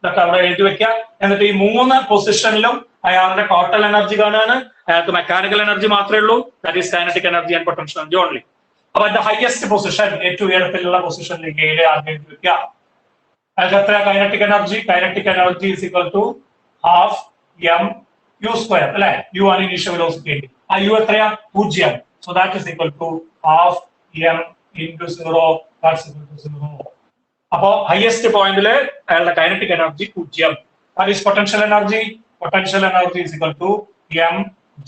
ഇതൊക്കെ അവിടെ എഴുതി വെക്കുക. എന്നിട്ട് ഈ 3 പൊസിഷനിലും അയാളുടെ ടോട്ടൽ എനർജി കാണുകയാണ്. അയാൾക്ക് മെക്കാനിക്കൽ എനർജി മാത്രമേ ഉള്ളൂ, that is kinetic energy and potential energy only. അപ്പൊ അതിന്റെ ഹയസ്റ്റ് പൊസിഷൻ, ഏറ്റവും ഉയരത്തിലുള്ള പൊസിഷനിലേക്ക് ആദ്യം എഴുതി വെക്കുക. അയാൾക്ക് എത്ര kinetic energy? Kinetic energy is equal to half M U square അല്ലെ? യു ആണ് ഇനീഷ്യൽ വെലോസിറ്റി. ആ യു എത്രയാ? 0. So that is equal to half M into 0, that's equal to 0. അപ്പോ ഹയസ്റ്റ് പോയിന്റില് അയാളുടെ kinetic energy 0. That is potential energy. Potential energy is equal to M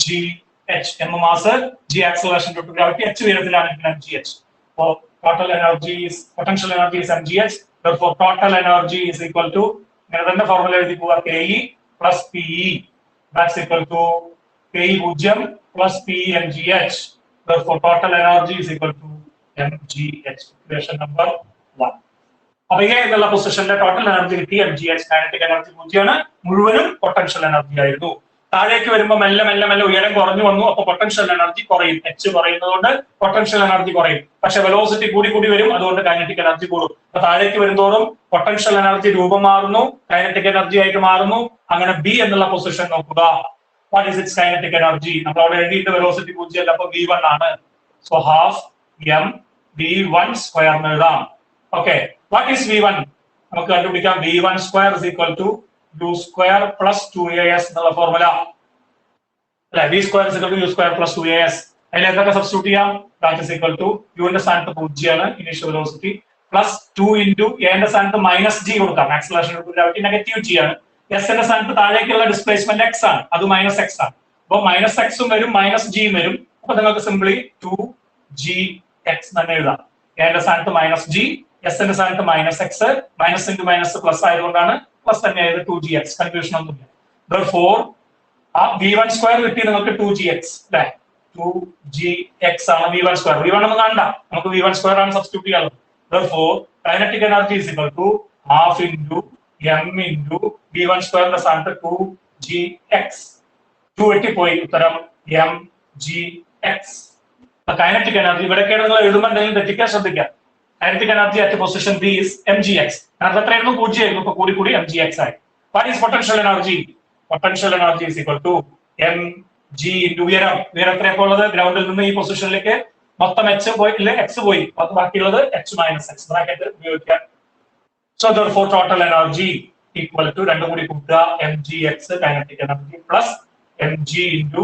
G H. M mass, G acceleration to gravity, H ഉയരത്തിലാണ് M G H. അപ്പോ total energy is, potential energy is M G H. therefore total energy is equal to, ഇങ്ങനെ തന്നെ formula എഴുതി പോവാ, KE plus PE, that's equal to KE 0 plus PE mgh. therefore total energy is equal to mgh. equation number 1. അപ്പൊ A എന്നുള്ള പൊസിഷനിലെ total energy കിട്ടി mgh. Kinetic energy 0 ആണ്, മുഴുവനും potential energy ആയിരുന്നു. താഴേക്ക് വരുമ്പോൾ മെല്ലെ മെല്ലെ മെല്ലെ ഉയരം കുറഞ്ഞു വന്നു. അപ്പൊ പൊട്ടൻഷ്യൽ എനർജി കുറയും. എച്ച് കുറയുന്നതുകൊണ്ട് പൊട്ടൻഷ്യൽ എനർജി കുറയും. പക്ഷെ വെലോസിറ്റി കൂടി കൂടി വരും, അതുകൊണ്ട് കൈനറ്റിക് എനർജി കൂടും. അപ്പൊ താഴേക്ക് വരുന്നതോറും പൊട്ടൻഷ്യൽ എനർജി രൂപം മാറുന്നു, കൈനറ്റിക് എനർജി ആയിട്ട് മാറുന്നു. അങ്ങനെ ബി എന്നുള്ള പൊസിഷൻ നോക്കുക. What is it's kinetic energy? നമ്മൾ അവിടെ എഴുതിയിട്ട് വെലോസിറ്റി 0 അല്ല, അപ്പൊ V1 ആണ്. So half M V1 square എന്ന് എഴുതാം. Okay, what is V1? നമുക്ക് കണ്ടുപിടിക്കാം. V1 square is equal to u square plus 2as എന്നുള്ള ഫോർമുല അല്ലെ? v square is equal to u square plus 2as. അതിൽ എന്തൊക്കെ സബ്സ്റ്റിറ്റ്യൂട്ട് ചെയ്യാം? ദാറ്റ് ഇസ് ഈക്വൽ ടു യുവിന്റെ സ്ഥാനത്ത് 0 ആണ് ഇനീഷ്യൽ വെലോസിറ്റി, പ്ലസ് 2 ഇൻറ്റു എന്റെ സ്ഥാനത്ത് മൈനസ് ജി കൊടുക്കാം. Acceleration to gravity negative G ആണ്. എസ് ന്റെ സ്ഥാനത്ത് താഴേക്കുള്ള ഡിസ്പ്ലേസ്മെന്റ് എക്സ് ആണ്, അത് മൈനസ് എക്സ് ആണ്. അപ്പൊ മൈനസ് എക്സും വരും മൈനസ് ജിയും വരും. അപ്പൊ നിങ്ങൾക്ക് സിംപ്ലി 2gx തന്നെ എഴുതാം. എന്റെ സ്ഥാനത്ത് മൈനസ് ജി, എസ് ന്റെ സ്ഥാനത്ത് minus X, minus into minus plus ആയതുകൊണ്ടാണ് പ്ലസ് തന്നെ ആയത് 2gx. കൺഫ്യൂഷൻ ഒന്നുമില്ല. therefore ആ V1 സ്ക്വയർ കിട്ടി നിങ്ങൾക്ക് 2gx അല്ലെ? 2gx ആണ് V1 സ്ക്വയർ. V1 ഒന്നും കാണണ്ട, നമുക്ക് V1 സ്ക്വയർ ആണ് സബ്സ്റ്റിറ്റ്യൂട്ട് ചെയ്യാനുള്ളത്. therefore kinetic energy is equal to half into m into V1 സ്ക്വയറിന്റെ സ്ഥാനത്ത് 2gx. 2 വെട്ടിപ്പോയി, ഉത്തരം mgx. കൈനറ്റിക് എനർജി ഇവിടെയൊക്കെയാണ് നിങ്ങൾ എഴുതുമ്പോൾ എന്തെങ്കിലും തെറ്റിക്കാൻ ശ്രദ്ധിക്കാം. kinetic energy at position B is mgx. കാരണം എത്രയായിരുന്നു? 0 ആയിരുന്നു. ഇപ്പൊ കൂടി കൂടി mgx ആയി. What is potential energy? Potential energy is equal to mg into ഉയരം. ഉയരം എത്രയൊക്കെ ഉള്ളത്? ഗ്രൗണ്ടിൽ നിന്ന് ഈ പൊസിഷനിലേക്ക് മൊത്തം h പോയി, ഇല്ല x പോയി, ബാക്കിയുള്ളത് h മൈനസ് x ബ്രാക്കറ്റ് ഉപയോഗിക്കാം. So therefore total energy equal to രണ്ടും കൂടി കൂട്ടുക mgx kinetic energy plus mg into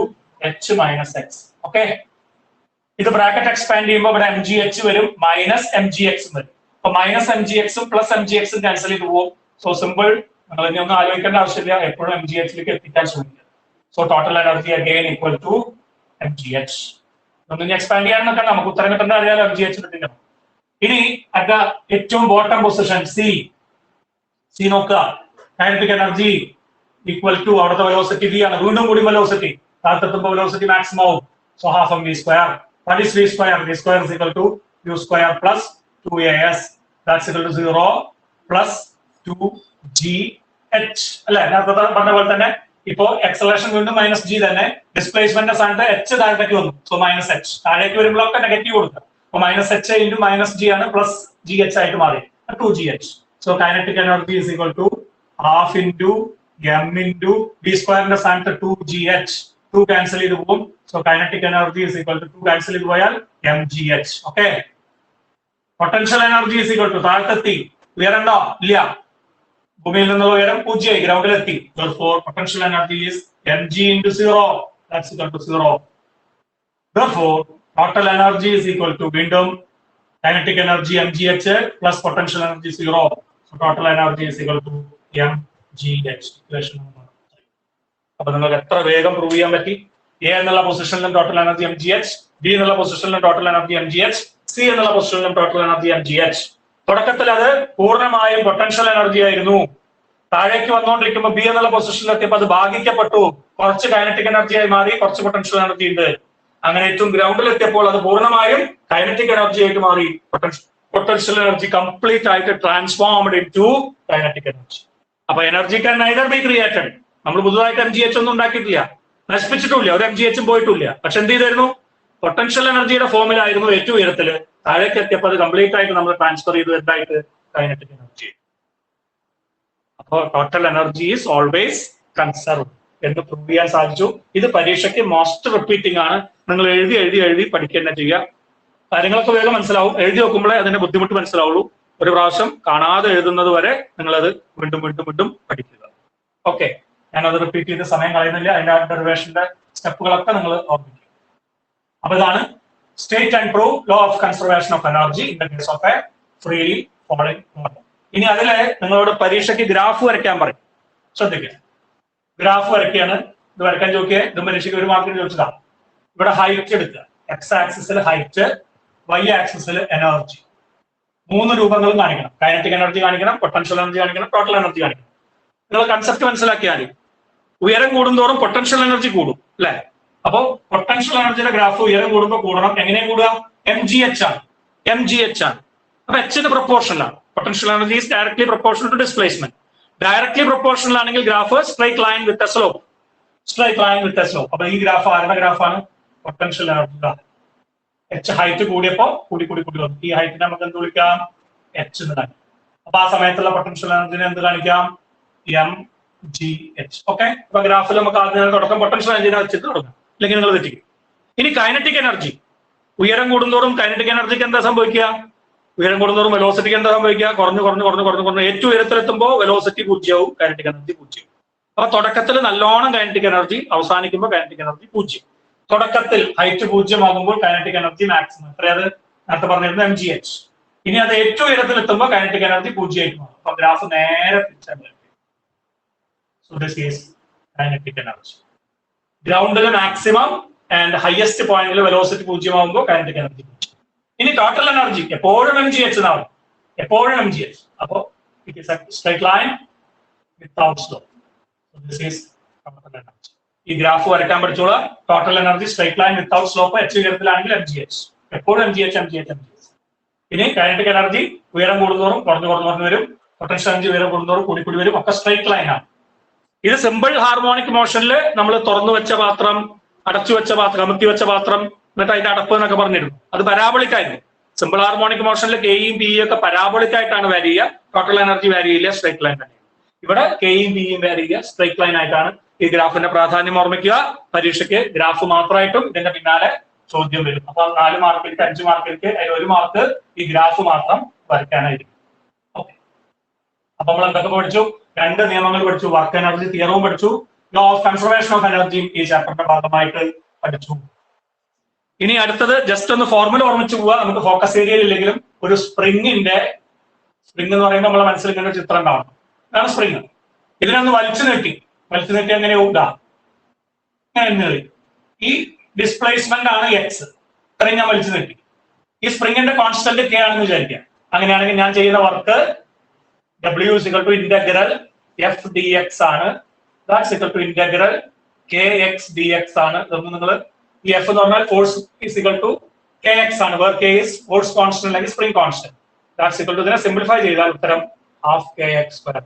h minus x. Okay, ഇത് ബ്രാക്കറ്റ് എക്സ്പാൻഡ് ചെയ്യുമ്പോൾ ഇവിടെ mgh വരും, മൈനസ് mgx വരും. അപ്പൊ മൈനസ് mgxും പ്ലസ് mgxും ക്യാൻസൽ ചെയ്ത് പോകും. സോ സിമ്പിൾ, നിങ്ങൾ ഇനി ഒന്നും ആലോചിക്കേണ്ട ആവശ്യമില്ല, എപ്പോഴും mgh എത്തിക്കാൻ ശ്രമിക്കുക. So total energy again equal to mgh. ഒന്നും എക്സ്പാൻഡ് ചെയ്യാൻ നോക്കണ്ട, നമുക്ക് ഉത്തരം കിട്ടുന്ന അറിയാലോ, mgh കിട്ടില്ല. ഇനി അറ്റ് ദ ഏറ്റവും ബോട്ടം പൊസിഷൻ സി നോക്കുക. കൈനറ്റിക് എനർജി ഈക്വൽ ടു അവിടുത്തെ വെലോസിറ്റി v ആണ്, വീണ്ടും കൂടി വെലോസിറ്റി താഴത്തെത്തുമ്പോൾ വെലോസിറ്റി മാക്സിമം ആവും. So half M v square. What is v square? v square is equal to u square plus 2as. That's equal to 0 plus 2gh. അല്ലെ? നേരത്തെ പറഞ്ഞ പോലെ തന്നെ ഇപ്പോ എക്സലേഷൻ വീണ്ടും മൈനസ് ജി തന്നെ, ഡിസ്പ്ലേസ്മെന്റ് സ്ഥാനത്ത് എച്ച് താഴത്തേക്ക് വന്നു. So minus H. താഴേക്ക് വരുമ്പോഴൊക്കെ നെഗറ്റീവ് കൊടുക്കുക. അപ്പൊ minus H into minus G ആണ്, പ്ലസ് ജി എച്ച് ആയിട്ട് മാറി 2gh. So kinetic energy is equal to half into M into v സ്ക്വയറിന്റെ സ്ഥാനത്ത് 2gh. 2 ക്യാൻസൽ ചെയ്ത് പോകും. So kinetic energy is equal to 2 cancel ചെയ്ത് പോയാൽ mgh. Okay, potential energy is equal to താഴത്തെത്തി, ഉയരണ്ടോ? ഇല്ല, ഭൂമിയിൽ നിന്നുള്ള ഉയരം 0 ആയി, ഗ്രൗണ്ടിലെത്തി. therefore potential energy is mg into 0. that's equal to 0. therefore total energy is equal to വീണ്ടും kinetic energy mgh plus potential energy 0. so total energy is equal to mgh. equation number 3. അപ്പൊ നിങ്ങൾക്ക് എത്ര വേഗം പ്രൂവ് ചെയ്യാൻ പറ്റി? A എന്നുള്ള പൊസിഷനിലും total energy mgh, B എന്നുള്ള പൊസിഷനിലും total energy mgh, C എന്നുള്ള പൊസിഷനിലും ടോട്ടൽ എനർജി mgh. തുടക്കത്തിൽ അത് പൂർണ്ണമായും പൊട്ടൻഷ്യൽ എനർജി ആയിരുന്നു. താഴേക്ക് വന്നുകൊണ്ടിരിക്കുമ്പോൾ ബി എന്നുള്ള പൊസിഷനിൽ എത്തിയപ്പോൾ അത് ഭാഗിക്കപ്പെട്ടു, കുറച്ച് കൈനറ്റിക് എനർജി ആയി മാറി, കുറച്ച് പൊട്ടൻഷ്യൽ എനർജി ഉണ്ട്. അങ്ങനെ ഏറ്റവും ഗ്രൗണ്ടിൽ എത്തിയപ്പോൾ അത് പൂർണ്ണമായും കൈനറ്റിക് എനർജി ആയിട്ട് മാറി. പൊട്ടൻഷ്യൽ എനർജി കംപ്ലീറ്റ് ആയിട്ട് transformed into kinetic energy. അപ്പൊ energy can neither be created. നമ്മൾ പുതുതായിട്ട് mgh ഒന്നും ഉണ്ടാക്കിയിട്ടില്ല, നശിപ്പിച്ചിട്ടില്ല, ഒരു mgh പോയിട്ടില്ല. പക്ഷെ എന്ത് ചെയ്തായിരുന്നു? പൊട്ടൻഷ്യൽ എനർജിയുടെ ഫോമിലായിരുന്നു ഏറ്റവും ഉയരത്തില്. താഴേക്ക് എത്തിയപ്പോൾ അത് കംപ്ലീറ്റ് ആയിട്ട് നമ്മൾ ട്രാൻസ്ഫർ ചെയ്തു എന്തായിട്ട്? Kinetic energy. അപ്പൊ total energy is always conserve എന്ന് പ്രൂവ് ചെയ്യാൻ സാധിച്ചു. ഇത് പരീക്ഷയ്ക്ക് മോസ്റ്റ് റിപ്പീറ്റിംഗ് ആണ്. നിങ്ങൾ എഴുതി എഴുതി എഴുതി പഠിക്കുക തന്നെ ചെയ്യുക. കാര്യങ്ങളൊക്കെ വേഗം മനസ്സിലാവും. എഴുതി നോക്കുമ്പോഴേ അതിന്റെ ബുദ്ധിമുട്ട് മനസ്സിലാവുള്ളൂ. ഒരു പ്രാവശ്യം കാണാതെ എഴുതുന്നത് വരെ നിങ്ങളത് വീണ്ടും വീണ്ടും വീണ്ടും പഠിക്കുക. ഓക്കെ, ഞാനത് റിപ്പീറ്റ് ചെയ്ത് സമയം കളയുന്നില്ല. അതിന്റെ ഡെറിവേഷന്റെ സ്റ്റെപ്പുകളൊക്കെ നിങ്ങൾ ഓർമ്മിക്കുക. അപ്പൊ ഇതാണ് state and prove law of conservation of energy in the case of a freely falling model. ഇനി അതിലെ നിങ്ങളോട് പരീക്ഷയ്ക്ക് ഗ്രാഫ് വരയ്ക്കാൻ പറയും. ശ്രദ്ധിക്കുക, ഗ്രാഫ് വരയ്ക്കുകയാണ്. ഇത് വരയ്ക്കാൻ ചോദിക്കുക. ഇത് പരീക്ഷയ്ക്ക് ഒരു മാർക്കിന് ചോദിച്ചതാണ്. ഇവിടെ ഹൈറ്റ് എടുക്കുക. എക്സ് ആക്സിസിൽ ഹൈറ്റ്, വൈ ആക്സിസിൽ എനർജി. 3 രൂപങ്ങളും കാണിക്കണം. കൈനറ്റിക് എനർജി കാണിക്കണം, പൊട്ടൻഷ്യൽ എനർജി കാണിക്കണം, ടോട്ടൽ എനർജി കാണിക്കണം. നിങ്ങൾ കൺസെപ്റ്റ് മനസ്സിലാക്കിയാൽ ഉയരം കൂടുന്തോറും പൊട്ടൻഷ്യൽ എനർജി കൂടും അല്ലെ? അപ്പോ പൊട്ടൻഷ്യൽ എനർജിയുടെ ഗ്രാഫ് ഉയരം കൂടുമ്പോൾ കൂടണം. എങ്ങനെയും കൂടുക? MGH ആണ്. MGH ആണ്. അപ്പൊ എച്ചിന് പ്രൊപ്പോർഷനിലാണ്. Potential energy is directly proportional to displacement. Directly proportional ആണെങ്കിൽ graph straight line with a slope. Straight line with a slope. അപ്പൊ ഈ ഗ്രാഫ് ആരുടെ ഗ്രാഫാണ്? Potential energy. എച്ച് ഹൈറ്റ് കൂടിയപ്പോ കൂടി കൂടി കൂടി വന്നു. ഈ ഹൈറ്റിനെ നമുക്ക് എന്ത് വിളിക്കാം? എച്ച് എന്ന് കാണിക്കാം. അപ്പൊ ആ സമയത്തുള്ള പൊട്ടൻഷ്യൽ എനർജിനെ എന്ത് കാണിക്കാം? MGH. ഓക്കെ, അപ്പൊ ഗ്രാഫിൽ നമുക്ക് ആദ്യം തുടക്കം പൊട്ടൻഷ്യൽ എനർജിനെ വെച്ചിട്ട് തുടങ്ങാം, അല്ലെങ്കിൽ നിങ്ങൾ തെറ്റിക്കും. ഇനി കൈനറ്റിക് എനർജി. ഉയരം കൂടുന്തോറും കൈനറ്റിക് എനർജിക്ക് എന്താ സംഭവിക്കുക? ഉയരം കൂടുന്തോറും വെലോസിറ്റിക്ക് എന്താ സംഭവിക്കുക? കുറഞ്ഞു കുറഞ്ഞു കുറഞ്ഞു കുറഞ്ഞു കുറഞ്ഞു ഏറ്റവും ഉയരത്തിലെത്തുമ്പോൾ വെലോസിറ്റി 0 കൈനറ്റിക് എനർജി 0. അപ്പൊ തുടക്കത്തിൽ നല്ലോണം കൈനറ്റിക് എനർജി, അവസാനിക്കുമ്പോൾ കൈനറ്റിക് എനർജി 0. തുടക്കത്തിൽ ഹൈറ്റ് 0 ആകുമ്പോൾ കൈനറ്റിക് എനർജി മാക്സിമം എത്രയത്? നേരത്തെ പറഞ്ഞിരുന്നത് MGH. ഇനി അത് ഏറ്റവും ഉയരത്തിൽ എത്തുമ്പോൾ കൈനറ്റിക് എനർജി 0 ആയിട്ട് മാറും. അപ്പൊ ഗ്രാഫ് നേരെ തിരിച്ചാണ്. So this is kinetic energy. ഗ്രൗണ്ടിൽ മാക്സിമം ആൻഡ് ഹയസ്റ്റ് പോയിന്റിൽ വെലോസിറ്റി 0 ആകുമ്പോൾ കൈനറ്റിക് എനർജി 0. ഇനി ടോട്ടൽ എനർജി എപ്പോഴും MGH എന്നാവും. എപ്പോഴും MGH. അപ്പോ it is a straight line without slope. So this is total energy. ഈ ഗ്രാഫ് വരയ്ക്കാൻ പഠിച്ചോളാം. Total energy straight line without slope. H ഉയരത്തിലാണെങ്കിൽ MGH. എപ്പോഴും MGH. ഇനി കൈനറ്റിക് എനർജി ഉയരം കൂടുന്നതോറും കുറഞ്ഞു കുറഞ്ഞു കുറഞ്ഞു വരും. പൊട്ടൻഷ്യൽ എനർജി ഉയരം കൂടുന്നതോറും കൂടി കൂടി വരും. ഒക്കെ സ്ട്രൈറ്റ് ലൈൻ ആണ്. ഇത് സിമ്പിൾ ഹാർമോണിക് മോഷനിൽ നമ്മൾ തുറന്നു വെച്ച പാത്രം, അടച്ചു വെച്ച പാത്രം, കമത്തി വെച്ച പാത്രം, എന്നിട്ട് അതിന്റെ അടപ്പ് എന്നൊക്കെ പറഞ്ഞിരുന്നു. അത് പരാബോളിക് ആയിരുന്നു. സിമ്പിൾ ഹാർമോണിക് മോഷനിൽ കെയും പിയും ഒക്കെ പരാബോളിക് ആയിട്ടാണ് വാരി ചെയ്യുക. ടോട്ടൽ എനർജി വാരി ചെയ്യില്ല, സ്ട്രൈറ്റ് ലൈൻ തന്നെ. ഇവിടെ കെയും പിയും വാരി ചെയ്യുക, സ്ട്രൈറ്റ് ലൈൻ ആയിട്ടാണ്. ഈ ഗ്രാഫിന്റെ പ്രാധാന്യം ഓർമ്മിക്കുക. പരീക്ഷയ്ക്ക് ഗ്രാഫ് മാത്രമായിട്ടും ഇതിന്റെ പിന്നാലെ ചോദ്യം വരും. അപ്പൊ 4 മാർക്കിലേക്ക് 5 മാർക്കിലേക്ക് അതിൽ 1 മാർക്ക് ഈ ഗ്രാഫ് മാത്രം വരയ്ക്കാനായിരിക്കും. ഓക്കെ, അപ്പൊ നമ്മൾ എന്തൊക്കെ പഠിച്ചു? 2 നിയമങ്ങൾ പഠിച്ചു. വർക്ക് എനർജി തിയറവും പഠിച്ചു. ലോ ഓഫ് കൺസർവേഷൻ ഓഫ് എനർജിയും ഈ ചാപ്റ്ററിന്റെ ഭാഗമായിട്ട് പഠിച്ചു. ഇനി അടുത്തത് ജസ്റ്റ് ഒന്ന് ഫോർമുല ഓർമ്മിച്ചു പോവുക. നമുക്ക് ഫോക്കസ് ഏരിയയിൽ ഇല്ലെങ്കിലും ഒരു സ്പ്രിങ് എന്ന് പറയുമ്പോൾ നമ്മളെ മനസ്സിൽ ഇങ്ങനെ ഒരു ചിത്രം ഉണ്ടാവണം. ഇതാണ് സ്പ്രിങ്. ഇതിനൊന്ന് വലിച്ചു നീട്ടി എങ്ങനെ ഈ ഡിസ്പ്ലേസ്മെന്റ് ആണ് എക്സ്. ഇത്രയും ഞാൻ വലിച്ചു നീട്ടി. ഈ സ്പ്രിങ്ങിന്റെ കോൺസ്റ്റന്റ് കെ ആണെന്ന് വിചാരിക്കുക. അങ്ങനെയാണെങ്കിൽ ഞാൻ ചെയ്യുന്ന work W is equal to integral F dx ആണ്. That's equal to integral Kx dx ആണ്. ഇതൊന്ന് നിങ്ങൾ ഈ F എന്ന് പറഞ്ഞാൽ force is equal to Kx ആണ്. where K is force constant അല്ലെങ്കിൽ spring constant. That's equal to ഇതിനെ സിംപ്ലിഫൈ ചെയ്താൽ ഉത്തരം ½ kx square.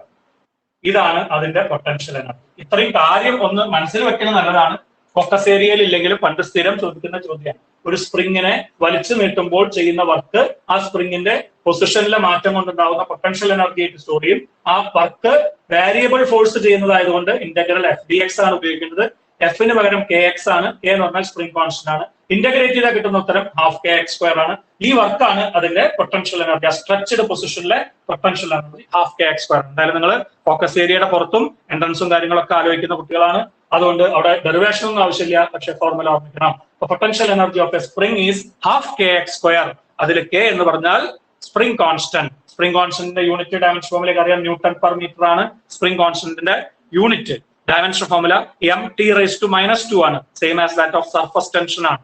ഇതാണ് അതിന്റെ പൊട്ടൻഷ്യൽ എനർജി. ഇത്രയും കാര്യം ഒന്ന് മനസ്സിൽ വെക്കുന്നത് നല്ലതാണ്. ഫോക്കസ് ഏരിയയിൽ ഇല്ലെങ്കിലും പണ്ട് സ്ഥിരം ചോദിക്കുന്ന ചോദ്യമാണ്. ഒരു സ്പ്രിങ്ങിനെ വലിച്ചു നീട്ടുമ്പോൾ ചെയ്യുന്ന വർക്ക് ആ സ്പ്രിങ്ങിന്റെ പൊസിഷനിലെ മാറ്റം കൊണ്ടുണ്ടാകുന്ന പൊട്ടൻഷ്യൽ എനർജി ആയിട്ട് സ്റ്റോർ ചെയ്യും. ആ വർക്ക് വേരിയബിൾ ഫോഴ്സ് ചെയ്യുന്നതായതുകൊണ്ട് ഇന്റഗ്രൽ F dx ആണ് ഉപയോഗിക്കുന്നത്. എഫിന് പകരം Kx ആണ്. K എന്ന് പറഞ്ഞാൽ സ്പ്രിംഗ് കോൺസ്റ്റന്റ് ആണ്. ഇന്റഗ്രേറ്റ് ചെയ്താൽ കിട്ടുന്ന ഉത്തരം ½ kx square ആണ്. ഈ വർക്കാണ് അതിന്റെ പൊട്ടൻഷ്യൽ എനർജി. ആ സ്ട്രെച്ച്ഡ് പൊസിഷനിലെ പൊട്ടൻഷ്യൽ എനർജി ½ kx square. എന്തായാലും നിങ്ങൾ ഫോക്കസ് ഏരിയയുടെ പുറത്തും എൻട്രൻസും കാര്യങ്ങളൊക്കെ ആലോചിക്കുന്ന കുട്ടികളാണ്. അതുകൊണ്ട് അവിടെ ഡെറിവേഷൻ ഒന്നും ആവശ്യമില്ല, പക്ഷെ ഫോർമുല ഓർമ്മിക്കണം. Potential energy of a spring is ½ kx square. അതിൽ K എന്ന് പറഞ്ഞാൽ സ്പ്രിംഗ് കോൺസ്റ്റന്റ്. സ്പ്രിംഗ് കോൺസ്റ്റന്റിന്റെ യൂണിറ്റ് ഡയമെൻഷൻ ഫോർമുലേക്ക് അറിയാം. ന്യൂട്ടൺ പെർ മീറ്റർ ആണ് സ്പ്രിംഗ് കോൺസ്റ്റന്റിന്റെ യൂണിറ്റ്. ഡയമെൻഷൻ ഫോർമുല m(t⁻²) ആണ്. Same as that of surface tension ആണ്.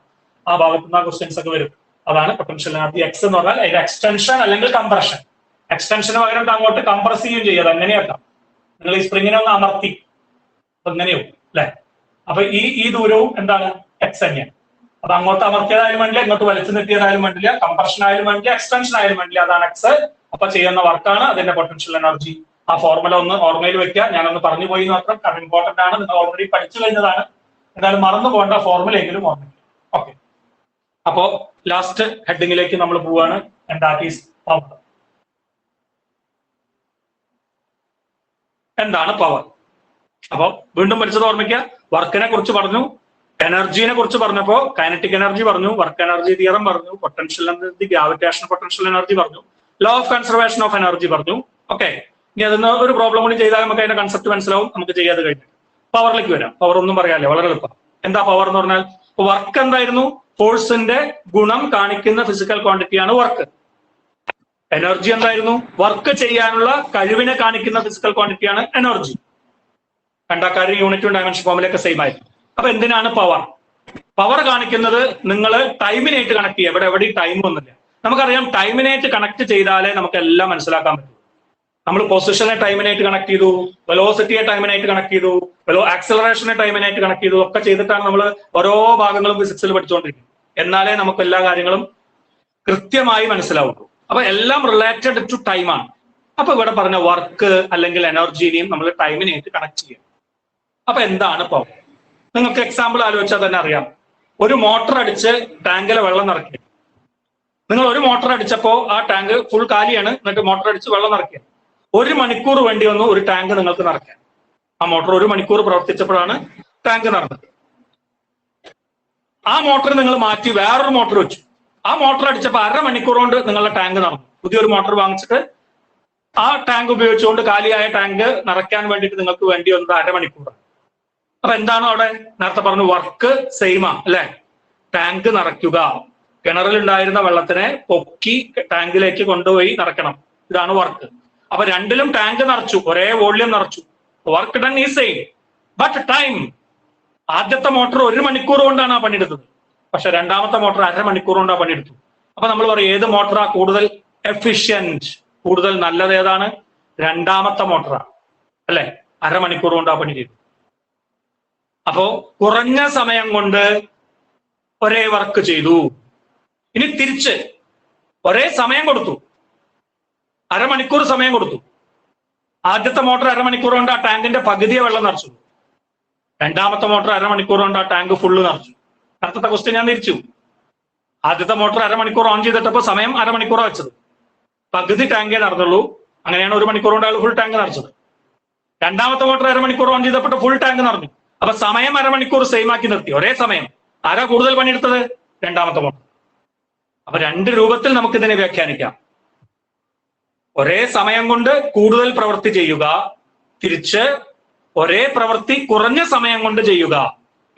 ആ ഭാഗത്ത് നിന്ന് ക്വസ്റ്റ്യൻസ് ഒക്കെ വരും. അതാണ് പൊട്ടൻഷ്യൽ എനർജി. എക്സ് എന്ന് പറഞ്ഞാൽ അതിന്റെ എക്സ്റ്റൻഷൻ അല്ലെങ്കിൽ കംപ്രഷൻ. എക്സ്റ്റൻഷന് പകരം അങ്ങോട്ട് കംപ്രസ് ചെയ്യുകയും ചെയ്യും. അത് എങ്ങനെയാക്കാം? നിങ്ങൾ ഈ സ്പ്രിങ്ങിനെ ഒന്ന് അമർത്തി എങ്ങനെയാവും അല്ലെ? അപ്പൊ ഈ ദൂരവും എന്താണ്? എക്സ് തന്നെയാണ്. അപ്പൊ അങ്ങോട്ട് അമർത്തിയതായാലും വേണ്ടില്ല, ഇങ്ങോട്ട് വലിച്ചു നിർത്തിയതായാലും വേണ്ടില്ല, കംപ്രഷൻ ആയാലും വേണ്ടില്ല, എക്സ്റ്റൻഷൻ ആയാലും വേണ്ടില്ല, അതാണ് എക്സ്. അപ്പൊ ചെയ്യുന്ന വർക്കാണ് അതിന്റെ പൊട്ടൻഷ്യൽ എനർജി. ആ ഫോർമുല ഒന്ന് ഓർമ്മയിൽ വെക്കുക. ഞാനൊന്ന് പറഞ്ഞു പോയി മാത്രം, കാരണം ഇമ്പോർട്ടന്റ് ആണ്. നിങ്ങൾ ഓൾറെഡി പഠിച്ചു കഴിഞ്ഞതാണ്. എന്തായാലും മറന്നു പോകേണ്ട ഫോർമുലയെങ്കിലും ഓർമ്മിക്കുക. ഓക്കെ, അപ്പോ ലാസ്റ്റ് ഹെഡിങ്ങിലേക്ക് നമ്മൾ പോവാണ്. And that is formula. എന്താണ് പവർ? അപ്പൊ വീണ്ടും പഠിച്ചത് ഓർമ്മിക്കുക. വർക്കിനെ കുറിച്ച് പറഞ്ഞു, എനർജീനെ കുറിച്ച് പറഞ്ഞപ്പോ കൈനറ്റിക് എനർജി പറഞ്ഞു, വർക്ക് എനർജി തിയറം പറഞ്ഞു, potential energy, gravitation potential energy പറഞ്ഞു, law of conservation of energy പറഞ്ഞു. ഓക്കെ, ഇനി അതിന് ഒരു പ്രോബ്ലം കൂടി ചെയ്താൽ നമുക്ക് അതിന്റെ കൺസെപ്റ്റ് മനസ്സിലാവും. നമുക്ക് ചെയ്യാതെ കഴിഞ്ഞു പവറിലേക്ക് വരാം. പവർ ഒന്നും പറയാല്ലേ, വളരെ എളുപ്പം. എന്താ പവർ എന്ന് പറഞ്ഞാൽ? വർക്ക് എന്തായിരുന്നു? ഫോഴ്സിന്റെ ഗുണം കാണിക്കുന്ന ഫിസിക്കൽ ക്വാണ്ടിറ്റിയാണ് വർക്ക്. എനർജി എന്തായിരുന്നു? വർക്ക് ചെയ്യാനുള്ള കഴിവിനെ കാണിക്കുന്ന ഫിസിക്കൽ ക്വാണ്ടിറ്റിയാണ് എനർജി. രണ്ടാക്കാരും യൂണിറ്റും ഡയമെൻഷൻ ഫോമിലൊക്കെ സെയിം ആയിരുന്നു. അപ്പൊ എന്തിനാണ് പവർ? പവർ കാണിക്കുന്നത് നിങ്ങൾ ടൈമിനായിട്ട് കണക്ട് ചെയ്യുക. എവിടെ ടൈം ഒന്നുമില്ല. നമുക്കറിയാം ടൈമിനായിട്ട് കണക്ട് ചെയ്താലേ നമുക്ക് എല്ലാം മനസ്സിലാക്കാൻ പറ്റും. നമ്മൾ പൊസിഷനെ ടൈമിനായിട്ട് കണക്ട് ചെയ്തു, വെലോസിറ്റിയെ ടൈമിനായിട്ട് കണക്ട് ചെയ്തു, ആക്സലറേഷനെ ടൈമിനായിട്ട് കണക്ട് ചെയ്തു, ഒക്കെ ചെയ്തിട്ടാണ് നമ്മൾ ഓരോ ഭാഗങ്ങളും ഫിസിക്സിൽ പഠിച്ചുകൊണ്ടിരിക്കുന്നത്. എന്നാലേ നമുക്ക് എല്ലാ കാര്യങ്ങളും കൃത്യമായി മനസ്സിലാവുള്ളൂ. അപ്പൊ എല്ലാം റിലേറ്റഡ് ടു ടൈമാണ്. അപ്പൊ ഇവിടെ പറഞ്ഞ വർക്ക് അല്ലെങ്കിൽ എനർജിനെയും നമ്മൾ ടൈമിനായിട്ട് കണക്ട് ചെയ്യാം. അപ്പൊ എന്താണ് പവർ? നിങ്ങൾക്ക് എക്സാമ്പിൾ ആലോചിച്ചാൽ തന്നെ അറിയാം. ഒരു മോട്ടർ അടിച്ച് ടാങ്കിലെ വെള്ളം നിറയ്ക്കുക. നിങ്ങൾ ഒരു മോട്ടർ അടിച്ചപ്പോ ആ ടാങ്ക് ഫുൾ കാലിയാണ്, എന്നിട്ട് മോട്ടർ അടിച്ച് വെള്ളം നിറയ്ക്കുക. 1 മണിക്കൂർ വേണ്ടി വന്നു ഒരു ടാങ്ക് നിങ്ങൾക്ക് നിറയ്ക്കാൻ. ആ മോട്ടർ 1 മണിക്കൂർ പ്രവർത്തിച്ചപ്പോഴാണ് ടാങ്ക് നിറഞ്ഞത്. ആ മോട്ടർ നിങ്ങൾ മാറ്റി വേറൊരു മോട്ടർ വെച്ചു. ആ മോട്ടർ അടിച്ചപ്പോൾ 1/2 മണിക്കൂർ കൊണ്ട് നിങ്ങളുടെ ടാങ്ക് നിറഞ്ഞു. പുതിയൊരു മോട്ടർ വാങ്ങിച്ചിട്ട് ആ ടാങ്ക് ഉപയോഗിച്ചുകൊണ്ട് കാലിയായ ടാങ്ക് നിറയ്ക്കാൻ വേണ്ടിയിട്ട് നിങ്ങൾക്ക് വേണ്ടി വന്നത് 1/2 മണിക്കൂറാണ്. അപ്പൊ എന്താണ് അവിടെ? നേരത്തെ പറഞ്ഞു വർക്ക് സെയിമാ അല്ലെ? ടാങ്ക് നിറയ്ക്കുക, കിണറിൽ ഉണ്ടായിരുന്ന വെള്ളത്തിനെ പൊക്കി ടാങ്കിലേക്ക് കൊണ്ടുപോയി നിറയ്ക്കണം. ഇതാണ് വർക്ക്. അപ്പൊ രണ്ടിലും ടാങ്ക് നിറച്ചു, ഒരേ വോള്യം നിറച്ചു. Work done is same, but time. ആദ്യത്തെ മോട്ടോർ 1 മണിക്കൂർ കൊണ്ടാണ് ആ പണിയെടുത്തത്. പക്ഷെ രണ്ടാമത്തെ മോട്ടോർ 1/2 മണിക്കൂർ കൊണ്ട് ആ പണിയെടുത്തു. അപ്പൊ നമ്മൾ പറയും ഏത് മോട്ടറാ കൂടുതൽ എഫിഷ്യന്റ്, കൂടുതൽ നല്ലത് ഏതാണ്? രണ്ടാമത്തെ മോട്ടറാണ് അല്ലെ? 1/2 മണിക്കൂർ കൊണ്ട് ആ പണി ചെയ്തു. അപ്പോ കുറഞ്ഞ സമയം കൊണ്ട് ഒരേ വർക്ക് ചെയ്തു. ഇനി തിരിച്ച് ഒരേ സമയം കൊടുത്തു, 1/2 മണിക്കൂർ സമയം കൊടുത്തു. ആദ്യത്തെ മോട്ടോർ 1/2 മണിക്കൂർ കൊണ്ട് ആ ടാങ്കിന്റെ പകുതിയെ വെള്ളം നിറച്ചു. രണ്ടാമത്തെ മോട്ടോർ 1/2 മണിക്കൂർ കൊണ്ട് ആ ടാങ്ക് ഫുള്ള് നിറച്ചു. അടുത്ത ക്വസ്റ്റ്യൻ ഞാൻ തിരിച്ചു. ആദ്യത്തെ മോട്ടോർ 1/2 മണിക്കൂർ ഓൺ ചെയ്തിട്ടപ്പോ സമയം 1/2 മണിക്കൂറാണ് വെച്ചത്. പകുതി ടാങ്കേ നടന്നുള്ളൂ. അങ്ങനെയാണ് 1 മണിക്കൂർ കൊണ്ട് അയാൾ ഫുൾ ടാങ്ക് നിറച്ചത്. രണ്ടാമത്തെ മോട്ടോർ 1/2 മണിക്കൂർ ഓൺ ചെയ്തപ്പോൾ ഫുൾ ടാങ്ക് നിറഞ്ഞു. അപ്പൊ സമയം 1/2 മണിക്കൂർ സെയിം ആക്കി നിർത്തി. ഒരേ സമയം. ആരാ കൂടുതൽ പണിയെടുത്തത്? രണ്ടാമത്തെ മോട്ടോർ. അപ്പൊ 2 രൂപത്തിൽ നമുക്ക് ഇതിനെ വ്യാഖ്യാനിക്കാം. ഒരേ സമയം കൊണ്ട് കൂടുതൽ പ്രവൃത്തി ചെയ്യുക, തിരിച്ച് ഒരേ പ്രവൃത്തി കുറഞ്ഞ സമയം കൊണ്ട് ചെയ്യുക.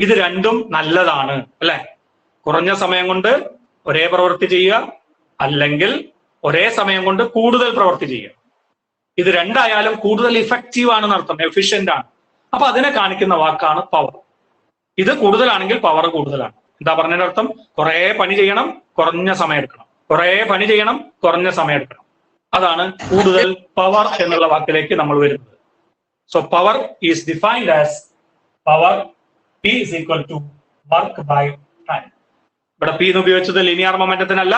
ഇത് രണ്ടും നല്ലതാണ് അല്ലെ? കുറഞ്ഞ സമയം കൊണ്ട് ഒരേ പ്രവൃത്തി ചെയ്യുക, അല്ലെങ്കിൽ ഒരേ സമയം കൊണ്ട് കൂടുതൽ പ്രവൃത്തി ചെയ്യുക. ഇത് രണ്ടായാലും കൂടുതൽ ഇഫക്റ്റീവ് ആണെന്ന് അർത്ഥം, എഫിഷ്യന്റ് ആണ്. അപ്പൊ അതിനെ കാണിക്കുന്ന വാക്കാണ് പവർ. ഇത് കൂടുതലാണെങ്കിൽ പവർ കൂടുതലാണ്. എന്താ പറഞ്ഞതിന്റെ അർത്ഥം? കുറെ പണി ചെയ്യണം, കുറഞ്ഞ സമയം എടുക്കണം. കുറെ പണി ചെയ്യണം, കുറഞ്ഞ സമയം എടുക്കണം. അതാണ് കൂടുതൽ പവർ എന്നുള്ള വാക്കിലേക്ക് നമ്മൾ വരുന്നത്. So power is defined as power P is equal to work by time. ഇവിടെ P എന്ന് ഉപയോഗിച്ചത് ലിനിയർ മൊമെന്റത്തിനല്ല,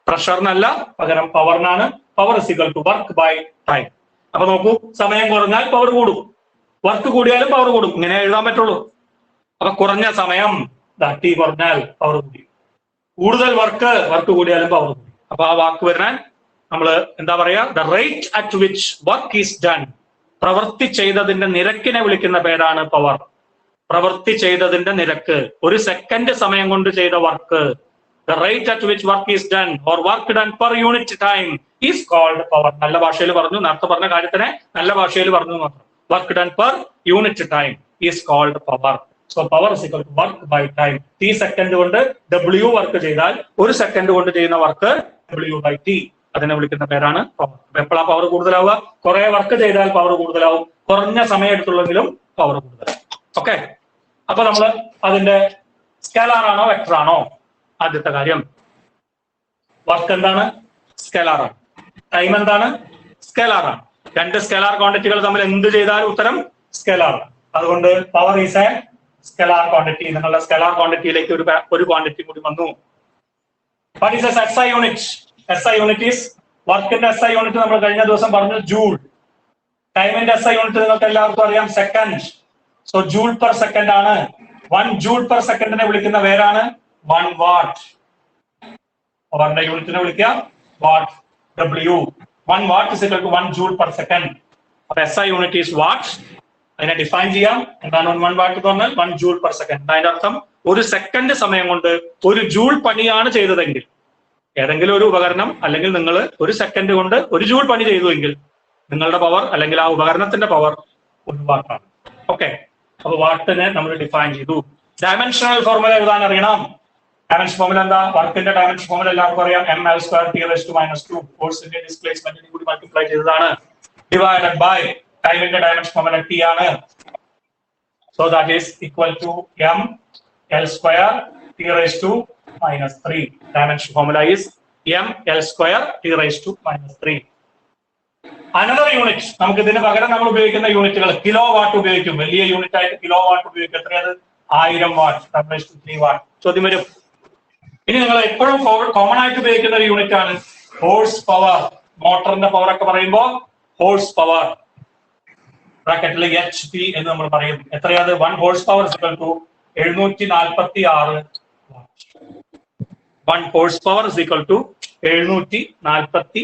പ്രഷറിനല്ല, പകരം പവറിനാണ്. Power is equal to work by time. അപ്പൊ നോക്കൂ, സമയം കുറഞ്ഞാൽ പവർ കൂടും, വർക്ക് കൂടിയാലും പവർ കൂടും. ഇങ്ങനെ എഴുതാൻ പറ്റുള്ളൂ. അപ്പൊ കുറഞ്ഞ സമയം T കുറഞ്ഞാൽ പവർ കൂടി, കൂടുതൽ വർക്ക് കൂടിയാലും പവർ കൂടി. അപ്പൊ ആ വാക്ക് വരാൻ നമ്മൾ എന്താ പറയാ? The rate at which work is done. പ്രവൃത്തി ചെയ്തതിന്റെ നിരക്കിനെ വിളിക്കുന്ന പേരാണ് പവർ. പ്രവൃത്തി ചെയ്തതിന്റെ നിരക്ക്, 1 സെക്കൻഡ് സമയം കൊണ്ട് ചെയ്ത work. The rate at which work is done or work done per unit time is called power. നല്ല ഭാഷയിൽ പറഞ്ഞു, നേരത്തെ പറഞ്ഞ കാര്യത്തിനെ നല്ല ഭാഷയിൽ പറഞ്ഞു മാത്രം. Work done per unit time is called power. So power is equal to work by time. T second കൊണ്ട് W വർക്ക് ചെയ്താൽ 1 സെക്കൻഡ് കൊണ്ട് ചെയ്യുന്ന വർക്ക് W/T. അതിനെ വിളിക്കുന്ന പേരാണ് പവർ. എപ്പോഴാണ് പവർ കൂടുതലാവുക? കുറെ വർക്ക് ചെയ്താൽ പവർ കൂടുതലാവും, കുറഞ്ഞ സമയം എടുത്തുള്ളെങ്കിലും പവർ കൂടുതലാവും. ഓക്കെ, അപ്പൊ നമ്മൾ അതിന്റെ സ്കേലാർ ആണോ വെക്ടർ ആണോ? ആദ്യത്തെ കാര്യം, വർക്ക് എന്താണ്? സ്കേലാർ ആണ്. ടൈം എന്താണ്? സ്കേലാർ ആണ്. 2 സ്കേലാർ ക്വാണ്ടിറ്റികൾ തമ്മിൽ എന്ത് ചെയ്താലും ഉത്തരം സ്കേലാർ ആണ്. അതുകൊണ്ട് power is A scalar quantity. നിങ്ങളുടെ സ്കേലാർ ക്വാണ്ടിറ്റിയിലേക്ക് ഒരു ക്വാണ്ടിറ്റി കൂടി വന്നു. What is A SI unit? SI unit is വർക്കിന്റെ SI യൂണിറ്റ് നമ്മൾ കഴിഞ്ഞ ദിവസം പറഞ്ഞു ജൂൾ. ടൈമിന്റെ SI യൂണിറ്റ് നിങ്ങൾക്ക് എല്ലാവർക്കും അറിയാം, second. So joule per second ആണ്. 1 ജൂൾ പെർ സെക്കൻഡിനെ വിളിക്കുന്ന പേരാണ് 1 വാട്ട്. പവറിന്റെ യൂണിറ്റിനെ വിളിക്കുക watt, W. 1 watt is equal to 1 joule per second. അപ്പൊ SI യൂണിറ്റ് ഈസ് വാട്ട്. അതിനെ ഡിഫൈൻ ചെയ്യാം. എന്താണ് 1 വാട്ട് എന്ന് പറഞ്ഞാൽ 1 ജൂൾ പെർ സെക്കൻഡ്. അതിന്റെ അർത്ഥം ഒരു സെക്കൻഡ് സമയം കൊണ്ട് 1 ജൂൾ പണിയാണ് ചെയ്തതെങ്കിൽ, ഏതെങ്കിലും ഒരു ഉപകരണം അല്ലെങ്കിൽ നിങ്ങൾ ഒരു സെക്കൻഡ് കൊണ്ട് 1 ജൂൾ പണി ചെയ്തുവെങ്കിൽ നിങ്ങളുടെ പവർ അല്ലെങ്കിൽ ആ ഉപകരണത്തിന്റെ പവർ 1 വാട്ടാണ്. ഓക്കെ, അപ്പൊ വാട്ടിനെ നമ്മൾ ഡിഫൈൻ ചെയ്തു. ഡയമെൻഷണൽ ഫോർമുല എഴുതാൻ അറിയണം. ഡയമെൻഷൻ ഫോർമുല എന്താ? വർക്കിന്റെ ഡയമെൻഷൻ ഫോർമുല എല്ലാവർക്കും അറിയാം. mL² T⁻⁻². ഫോഴ്സിന്റെ ഡിസ്പ്ലേസ്മെന്റിനെ കൂടി മൾട്ടിപ്ലൈ ചെയ്തതാണ്. ഡിവൈഡഡ് ബൈ ടൈമിന്റെ ഡയമെൻഷൻ ഫോർമുല T ആണ്. So that is equal to mL² T⁻⁻3. Dimension formula is mL² T⁻⁻3. Another unit, നമുക്ക് ഇതിന് പകരം നമ്മൾ ഉപയോഗിക്കുന്ന യൂണിറ്റുകൾ കിലോ വാട്ട് ഉപയോഗിക്കും. വലിയ യൂണിറ്റ് ആയിട്ട് കിലോ വാട്ട് ഉപയോഗിക്കും. എത്രയത്? 1000 വാട്ട്, 10⁻³ വാട്ട്. ചോദ്യം വരും. ഇനി നിങ്ങൾ എപ്പോഴും കോമൺ ആയിട്ട് ഉപയോഗിക്കുന്ന ഒരു യൂണിറ്റ് ആണ് ഹോഴ്സ് പവർ. മോട്ടറിന്റെ പവർ ഒക്കെ പറയുമ്പോൾ ഹോഴ്സ് പവർ ബ്രാക്കറ്റിൽ HP എന്ന് നമ്മൾ പറയും. എത്രയത്? 1 horse power = 746 what. 1 horse power = 746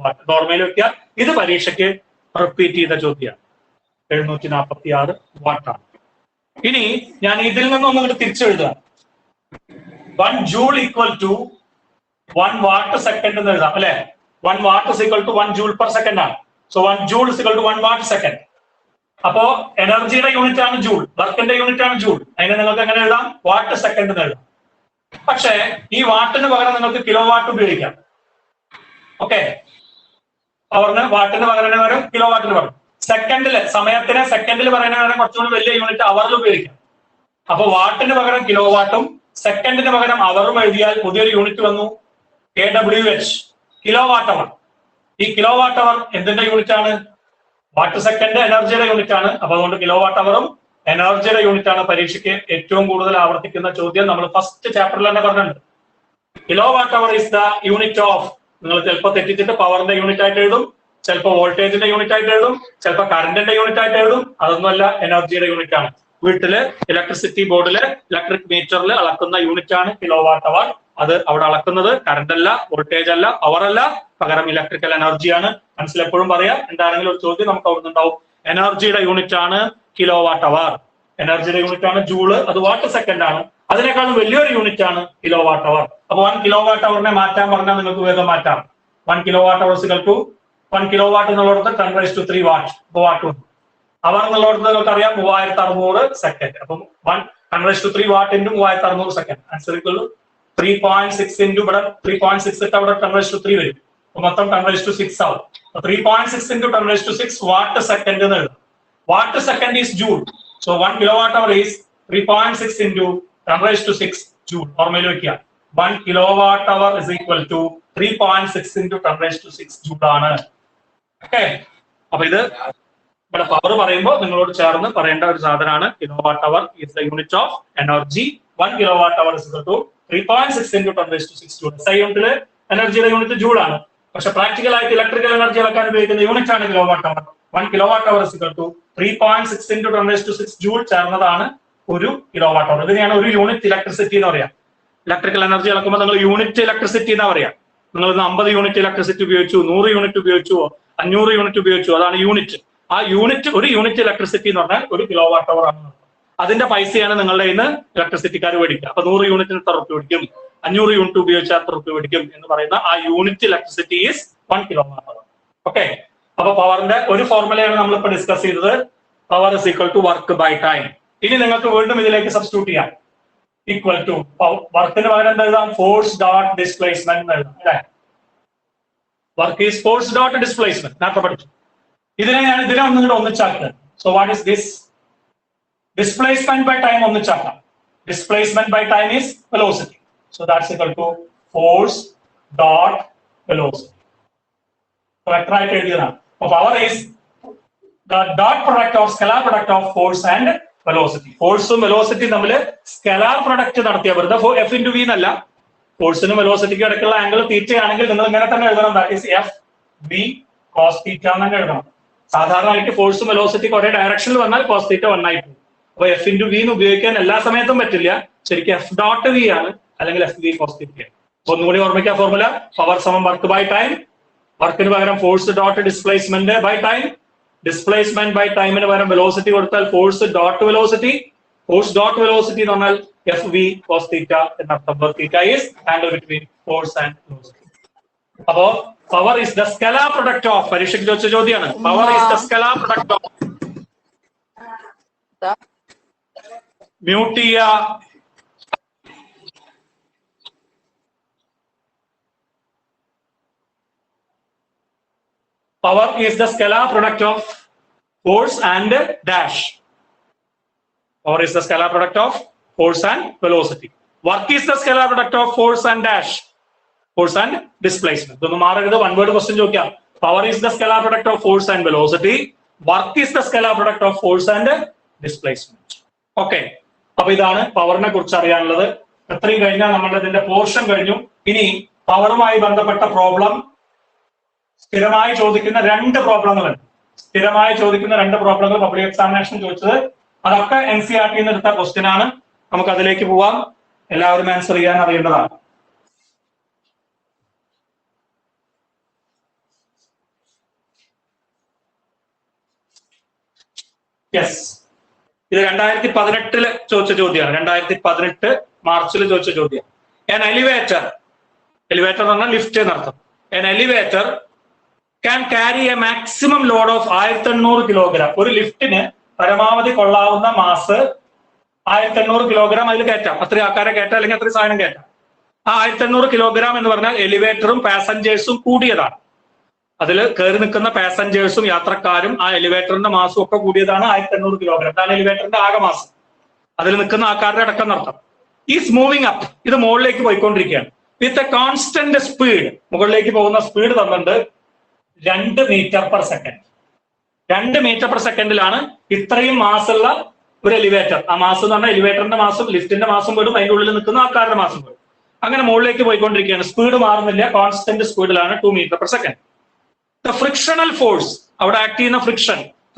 what. ഓർമ്മയിൽ വെക്കുക. ഇത് പരീക്ഷയ്ക്ക് റിപ്പീറ്റ് ചെയ്ത ചോദ്യമാണ്. 746 വാട്ടാണ്. ഇനി ഞാൻ ഇതിൽ നിന്നൊന്നും ഇങ്ങോട്ട് തിരിച്ചെഴുതാം. 1 ജൂൾ = 1 വാട്ട് സെക്കൻഡ് എന്ന് എഴുതാം അല്ലെ. 1 വാട്ട് = 1 ജൂൾ പെർ സെക്കൻഡ് ആണ്. So 1 joule = 1 what second. അപ്പോ എനർജിയുടെ യൂണിറ്റ് ആണ് ജൂൾ, വർക്കിന്റെ യൂണിറ്റ് ആണ് ജൂൾ. അതിനെ നിങ്ങൾക്ക് എങ്ങനെ എഴുതാം? വാട്ട് സെക്കൻഡ് എന്ന് എഴുതാം. പക്ഷേ ഈ വാട്ടിന് പകരം നിങ്ങൾക്ക് കിലോ വാട്ട് ഉപയോഗിക്കാം. ഓക്കെ, പവറിന് വാട്ടിന് പകരം കിലോ വാട്ടിന് പകരം സെക്കൻഡില്, സമയത്തിന് സെക്കൻഡിൽ പറയുന്ന പകരം കുറച്ചുകൂടി വലിയ യൂണിറ്റ് അവറിൽ ഉപയോഗിക്കാം. അപ്പൊ വാട്ടിന് പകരം കിലോ വാട്ടും സെക്കൻഡിന് പകരം അവറും എഴുതിയാൽ പുതിയൊരു യൂണിറ്റ് വന്നു, kWh, കിലോ വാട്ട് അവർ. ഈ കിലോ വാട്ട് അവർ എന്തിന്റെ യൂണിറ്റ് ആണ്? വാട്ട് സെക്കൻഡ് എനർജിയുടെ യൂണിറ്റ് ആണ്. അപ്പൊ അതുകൊണ്ട് കിലോ വാട്ട് അവറും എനർജിയുടെ യൂണിറ്റ് ആണ്. പരീക്ഷയ്ക്ക് ഏറ്റവും കൂടുതൽ ആവർത്തിക്കുന്ന ചോദ്യം നമ്മൾ ഫസ്റ്റ് ചാപ്റ്ററിൽ തന്നെ പറഞ്ഞിട്ടുണ്ട്. Kilo watt hour is the unit of. നിങ്ങൾ ചിലപ്പോൾ തെറ്റിച്ചിട്ട് പവറിന്റെ യൂണിറ്റ് ആയിട്ട് എഴുതും, ചിലപ്പോൾ വോൾട്ടേജിന്റെ യൂണിറ്റ് ആയിട്ട് എഴുതും, ചിലപ്പോൾ കറണ്ടിന്റെ യൂണിറ്റ് ആയിട്ട് എഴുതും. അതൊന്നുമല്ല, എനർജിയുടെ യൂണിറ്റ് ആണ്. വീട്ടില് ഇലക്ട്രിസിറ്റി ബോർഡില് ഇലക്ട്രിക് മീറ്ററിൽ അളക്കുന്ന യൂണിറ്റ് ആണ് കിലോ വാട്ട് അവർ. അത് അവിടെ അളക്കുന്നത് കറണ്ട് അല്ല, വോൾട്ടേജ് അല്ല, പവർ അല്ല, പകരം ഇലക്ട്രിക്കൽ എനർജിയാണ്. മനസ്സിലെപ്പോഴും പറയാം. എന്താണെങ്കിലും ഒരു ചോദ്യം നമുക്ക് അവിടെ നിന്നുണ്ടാവും. എനർജിയുടെ യൂണിറ്റ് ആണ് കിലോ വാട്ട് അവർ. എനർജിയുടെ യൂണിറ്റ് ആണ് ജൂള്, അത് വാട്ട് സെക്കൻഡ് ആണ്. അതിനേക്കാളും വലിയൊരു യൂണിറ്റ് ആണ് കിലോ വാട്ട് അവർ. അപ്പൊ 1 കിലോ വാട്ട് അവറിനെ മാറ്റാൻ പറഞ്ഞാൽ നിങ്ങൾക്ക് വേഗം മാറ്റാം. 1 kilo watt hour = 1 kilo watt എന്നുള്ളടത്ത് 10⁻³ വാട്ട്. അപ്പൊ വാട്ട് ഉണ്ട്. അവർ എന്നുള്ളടത്ത് നിങ്ങൾക്ക് അറിയാം 3600 സെക്കൻഡ്. അപ്പം 10⁻³ വാട്ട് × 3600 സെക്കൻഡ്. ആൻസർ = 3.6 × ഇവിടെ 3.6 ഇട്ട് അവിടെ 10⁻³ വരും. അപ്പൊ മൊത്തം 10⁻6 ആവും. 3.6 × 10⁻6 വാട്ട് സെക്കൻഡ് എന്ന് എഴുതാം. What second is joule. So 1 kilo watt hour is 3.6 × 10⁻6 joule. ഓർമ്മയിൽ വെക്കുക. 1 കിലോ വാട്ട് അവർ = 3.6 × 10⁻6 ജൂൾ ആണ്. ഓക്കെ, അപ്പൊ ഇത് ഇവിടെ പവർ പറയുമ്പോൾ നിങ്ങളോട് ചേർന്ന് പറയേണ്ട ഒരു സാധനമാണ്. Kilo watt hour is the unit of energy. 1 kilo watt hour = 3.6 × 10⁻6 joule. SI യൂണിറ്റില് എനർജിയുടെ യൂണിറ്റ് ജൂൾ ആണ്. പക്ഷെ പ്രാക്ടിക്കൽ ആയിട്ട് ഇലക്ട്രിക്കൽ എനർജി അളക്കാൻ ഉപയോഗിക്കുന്ന യൂണിറ്റ് ആണ് കിലോ വാട്ട് അവർ. 1 കിലോ വാട്ട് അവർ = 3.6 × 10⁻6 ജൂൾ ചേർന്നതാണ് 1 കിലോ വാട്ട് അവർ. ഇതിനെയാണ് ഒരു യൂണിറ്റ് ഇലക്ട്രിസിറ്റി എന്ന് പറയാം. ഇലക്ട്രിക്കൽ എനർജി അളക്കുമ്പോൾ നിങ്ങൾ യൂണിറ്റ് ഇലക്ട്രിസിറ്റി എന്നാ പറയാം. നിങ്ങൾ 50 യൂണിറ്റ് ഇലക്ട്രിസിറ്റി ഉപയോഗിച്ചു, 100 യൂണിറ്റ് ഉപയോഗിച്ചു, 500 യൂണിറ്റ് ഉപയോഗിച്ചു, അതാണ് യൂണിറ്റ്. ആ യൂണിറ്റ്, ഒരു യൂണിറ്റ് ഇലക്ട്രിസിറ്റി എന്ന് പറഞ്ഞാൽ 1 കിലോ വാട്ട് അവർ ആണ്. അതിന്റെ പൈസയാണ് നിങ്ങളുടെ ഇന്ന് ഇലക്ട്രിസിറ്റിക്കാർ മേടിക്കുക. അപ്പൊ 100 യൂണിറ്റിന് എത്ര റുപ്യ മേടിക്കും, 500 യൂണിറ്റ് ഉപയോഗിച്ചാൽ എത്ര റുപ്യ മേടിക്കും എന്ന് പറയുന്ന ആ unit electricity is 1 kilo watt hour. Okay, അപ്പൊ പവറിന്റെ ഒരു ഫോർമുലയാണ് നമ്മളിപ്പോ ഡിസ്കസ് ചെയ്തത്. Power = work by time. ഇനി നിങ്ങൾക്ക് വീണ്ടും ഇതിലേക്ക് സബ്സ്റ്റിറ്റ്യൂട്ട് ചെയ്യാം. ഈക്വൽ ടു വർക്കിന് പകരം എന്താ എഴുതാം? ഫോഴ്സ് ഡോട്ട് ഡിസ്പ്ലേസ്മെന്റ് എന്ന് എഴുതാം അല്ലെ. Work is force dot displacement. നേരത്തെ പഠിച്ചു. ഇതിനെ ഒന്നും ഒന്നിച്ചാക്കുക. So what is this? Displacement by time ഒന്നിച്ചാക്കാം. Displacement by time is velocity. So that's equal to force dot velocity. Correct ആയിട്ട് എഴുതിയതാണ്. Power is the dot product or scalar product of force and velocity. ഫോഴ്സും വെലോസിറ്റിയും തമ്മിൽ scalar product നടത്തിയ വെറുതെ F × V എന്നല്ല. ഫോഴ്സിനും വെലോസിറ്റിക്കും ഇടയ്ക്കുള്ള angle theta ആണെങ്കിൽ നിങ്ങൾ ഇങ്ങനെ തന്നെ എഴുതണം. ദാറ്റ് ഈസ് FV cos θ എന്ന് തന്നെ എഴുതണം. സാധാരണയായിട്ട് ഫോഴ്സും വെലോസിറ്റിക്ക് ഒരേ ഡയറക്ഷനിൽ വന്നാൽ cos θ 1 ആയി പോകും. അപ്പൊ F × V എന്ന് ഉപയോഗിക്കാൻ എല്ലാ സമയത്തും പറ്റില്ല. ശരിക്കും F.V ആണ്, അല്ലെങ്കിൽ FV cos θ. ഒന്നുകൂടി ഓർമ്മിക്കുക formula. Power = work by time. വർക്കിന് പകരം force dot displacement by time. Displacement by ടൈമിന് പകരം വെലോസിറ്റി കൊടുത്താൽ force dot velocity. Force dot velocity എന്ന് പറഞ്ഞാൽ എഫ് വി കോസ് തീറ്റ എന്നർത്ഥം. Theta is angle between force and velocity. അപ്പോ power is the scalar product of, പരീക്ഷയ്ക്ക് ചോദിച്ച ചോദ്യമാണ്. Power is the scalar product of. Mute ചെയ്യുക. Power is the scalar product of force and dash. Power is the scalar product of force and velocity. Work is the scalar product of force and dash. Force and displacement. ഇതൊന്നും മാറരുത്. One word question ചോദിക്കാം. Power is the scalar product of force and velocity. Work is the scalar product of force and displacement. Okay. അപ്പൊ ഇതാണ് പവറിനെ കുറിച്ച് അറിയാനുള്ളത്. എത്രയും കഴിഞ്ഞാൽ നമ്മളുടെ ഇതിന്റെ പോർഷൻ കഴിഞ്ഞു. ഇനി പവറുമായി ബന്ധപ്പെട്ട പ്രോബ്ലം സ്ഥിരമായി ചോദിക്കുന്ന രണ്ട് പ്രോബ്ലങ്ങളുണ്ട്. സ്ഥിരമായി ചോദിക്കുന്ന രണ്ട് പ്രോബ്ലങ്ങൾ പബ്ലിക് എക്സാമിനേഷൻ ചോദിച്ചത്, അതൊക്കെ NCERT നിന്ന് എടുത്ത ക്വസ്റ്റ്യൻ ആണ്. നമുക്ക് അതിലേക്ക് പോവാം. എല്ലാവരും ആൻസർ ചെയ്യാൻ അറിയേണ്ടതാണ്. യെസ്, ഇത് 2018 ചോദിച്ച ചോദ്യമാണ്. 2018 മാർച്ചിൽ ചോദിച്ച ചോദ്യം. An elevator എന്ന് പറഞ്ഞാൽ ലിഫ്റ്റ് എന്നർത്ഥം. An elevator can carry a maximum load of 1800 kilogram. ഒരു ലിഫ്റ്റിന് പരമാവധി കൊള്ളാവുന്ന മാസ് 1800 കിലോഗ്രാം അതിൽ കയറ്റാം. അത്രയും ആൾക്കാരെ കയറ്റാം, അല്ലെങ്കിൽ അത്രയും സാധനം കയറ്റാം. ആ 1800 കിലോഗ്രാം എന്ന് പറഞ്ഞാൽ എലിവേറ്ററും പാസഞ്ചേഴ്സും കൂടിയതാണ്. അതിൽ കയറി നിൽക്കുന്ന പാസഞ്ചേഴ്സും യാത്രക്കാരും ആ എലിവേറ്ററിന്റെ മാസും ഒക്കെ കൂടിയതാണ് 1800 കിലോഗ്രാം. അതാണ് എലിവേറ്ററിന്റെ ആകെ മാസം. അതിൽ നിൽക്കുന്ന ആൾക്കാരുടെ അടക്കം നടത്താം. ഈസ് മൂവിങ് അപ്പ്, ഇത് മുകളിലേക്ക് പോയിക്കൊണ്ടിരിക്കുകയാണ്. വിത്ത് എ കോൺസ്റ്റന്റ് സ്പീഡ്, മുകളിലേക്ക് പോകുന്ന സ്പീഡ് തന്നിട്ടുണ്ട് 2 metre per second. 2 metre per സെക്കൻഡിലാണ് ഇത്രയും മാസുള്ള ഒരു എലിവേറ്റർ. ആ മാസം എന്ന് പറഞ്ഞാൽ എലിവേറ്ററിന്റെ മാസം, ലിഫ്റ്റിന്റെ മാസം പോലും, അതിന്റെ ഉള്ളിൽ നിൽക്കുന്ന ആൾക്കാരുടെ മാസം പോലും. അങ്ങനെ മുകളിലേക്ക് പോയിക്കൊണ്ടിരിക്കുകയാണ്. സ്പീഡ് മാറുന്നില്ല, കോൺസ്റ്റന്റ് സ്പീഡിലാണ് 2 metre per second. The frictional force, അവിടെ ആക്ട് ചെയ്യുന്ന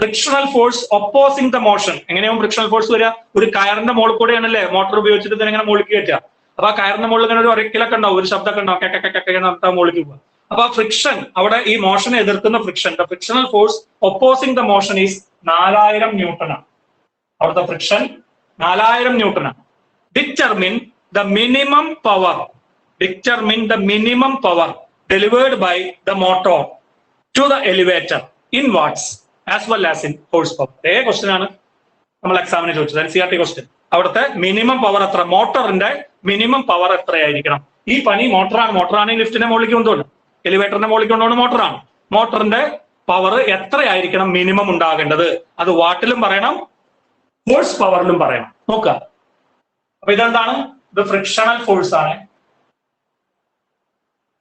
frictional force opposing the motion. എങ്ങനെയാവും ഫ്രിക്ഷണൽ ഫോഴ്സ് വരിക? ഒരു കയറിന്റെ മുകളിൽ കൂടെയാണല്ലേ മോട്ടോർ ഉപയോഗിച്ചിട്ട് ഇതിനെങ്ങനെ മുകളിലേക്ക് കയറ്റുക. അപ്പൊ ആ കയറിന്റെ മുകളിൽ ഇങ്ങനെ ഒരു ഒരക്കിലൊക്കെ ഉണ്ടാവും, ഒരു ശബ്ദമൊക്കെ ഉണ്ടാവും, കെക്കെ മുകളിലേക്ക് പോകുക. അപ്പൊ ആ ഫ്രിക്ഷൻ, അവിടെ ഈ മോഷനെ എതിർക്കുന്ന friction, the frictional force opposing the motion is 4000 newton ആണ്. അവിടുത്തെ ഫ്രിക്ഷൻ 4000 ന്യൂട്ടൺ ആണ്. Determine the minimum power delivered by the motor to the elevator in watts as well as in horsepower. അതേ question ആണ് നമ്മൾ എക്സാമിന് ചോദിച്ചത്, NCERT question. അവിടുത്തെ minimum power എത്ര, മോട്ടറിന്റെ മിനിമം പവർ എത്രയായിരിക്കണം? ഈ പണി മോട്ടറാണെങ്കിൽ ലിഫ്റ്റിനെ മുകളിലേക്ക് കൊണ്ടുപോകണം, എലിവേറ്ററിന്റെ മുകളിലേക്ക് കൊണ്ടുപോകണം മോട്ടറാണ്. മോട്ടറിന്റെ പവർ എത്രയായിരിക്കണം മിനിമം ഉണ്ടാകേണ്ടത്? അത് വാട്ടിലും പറയണം, ഫോഴ്സ് പവറിലും പറയണം. നോക്കുക. അപ്പൊ ഇതെന്താണ്? ഇത് ഫ്രിക്ഷണൽ ഫോഴ്സ് ആണ്.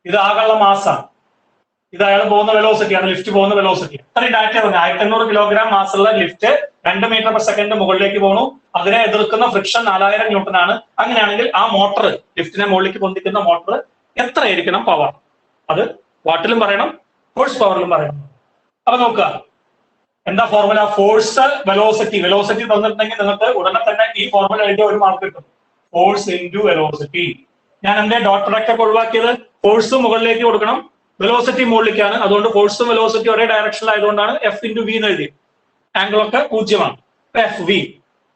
ഇത് ആകെയുള്ള മാസാണ്. ഇത് അയാൾ പോകുന്ന വെലോസിറ്റി ആണ്, ലിഫ്റ്റ് പോകുന്ന വെലോസിറ്റി. അത്രയും ഡാറ്റ പറഞ്ഞു. 1800 കിലോഗ്രാം മാസുള്ള ലിഫ്റ്റ് 2 മീറ്റർ പെർ സെക്കൻഡ് മുകളിലേക്ക് പോകണു. അതിനെ എതിർക്കുന്ന ഫ്രിക്ഷൻ 4000 ന്യൂട്ടൺ ആണ്. അങ്ങനെയാണെങ്കിൽ ആ മോട്ടർ, ലിഫ്റ്റിനെ മുകളിലേക്ക് പൊന്തിക്കുന്ന മോട്ടർ എത്രയായിരിക്കണം പവർ? അത് വാട്ടിലും പറയണം, ഫോഴ്സ് പവറിലും പറയണം. അപ്പൊ നോക്കുക, എന്താ ഫോർമുല? ഫോഴ്സ് വെലോസിറ്റി തന്നിട്ടുണ്ടെങ്കിൽ നിങ്ങൾക്ക് ഉടനെ തന്നെ ഈ ഫോർമുല എഴുതിയ ഒരു മാർക്ക് കിട്ടും. Force into velocity. ഞാൻ എന്റെ ഡോട്ട് പ്രൊഡക്റ്റ് ഒക്കെ ഒഴിവാക്കിയത്. ഫോഴ്സ് മുകളിലേക്ക് കൊടുക്കണം, വെലോസിറ്റി മുകളിലേക്കാണ്. അതുകൊണ്ട് ഫോഴ്സും വെലോസിറ്റി ഒരേ ഡയറക്ഷനിലായതുകൊണ്ടാണ് F ഇൻറ്റു V എന്ന് എഴുതി. ആംഗിൾ ഒക്കെ 0ആണ്, FV.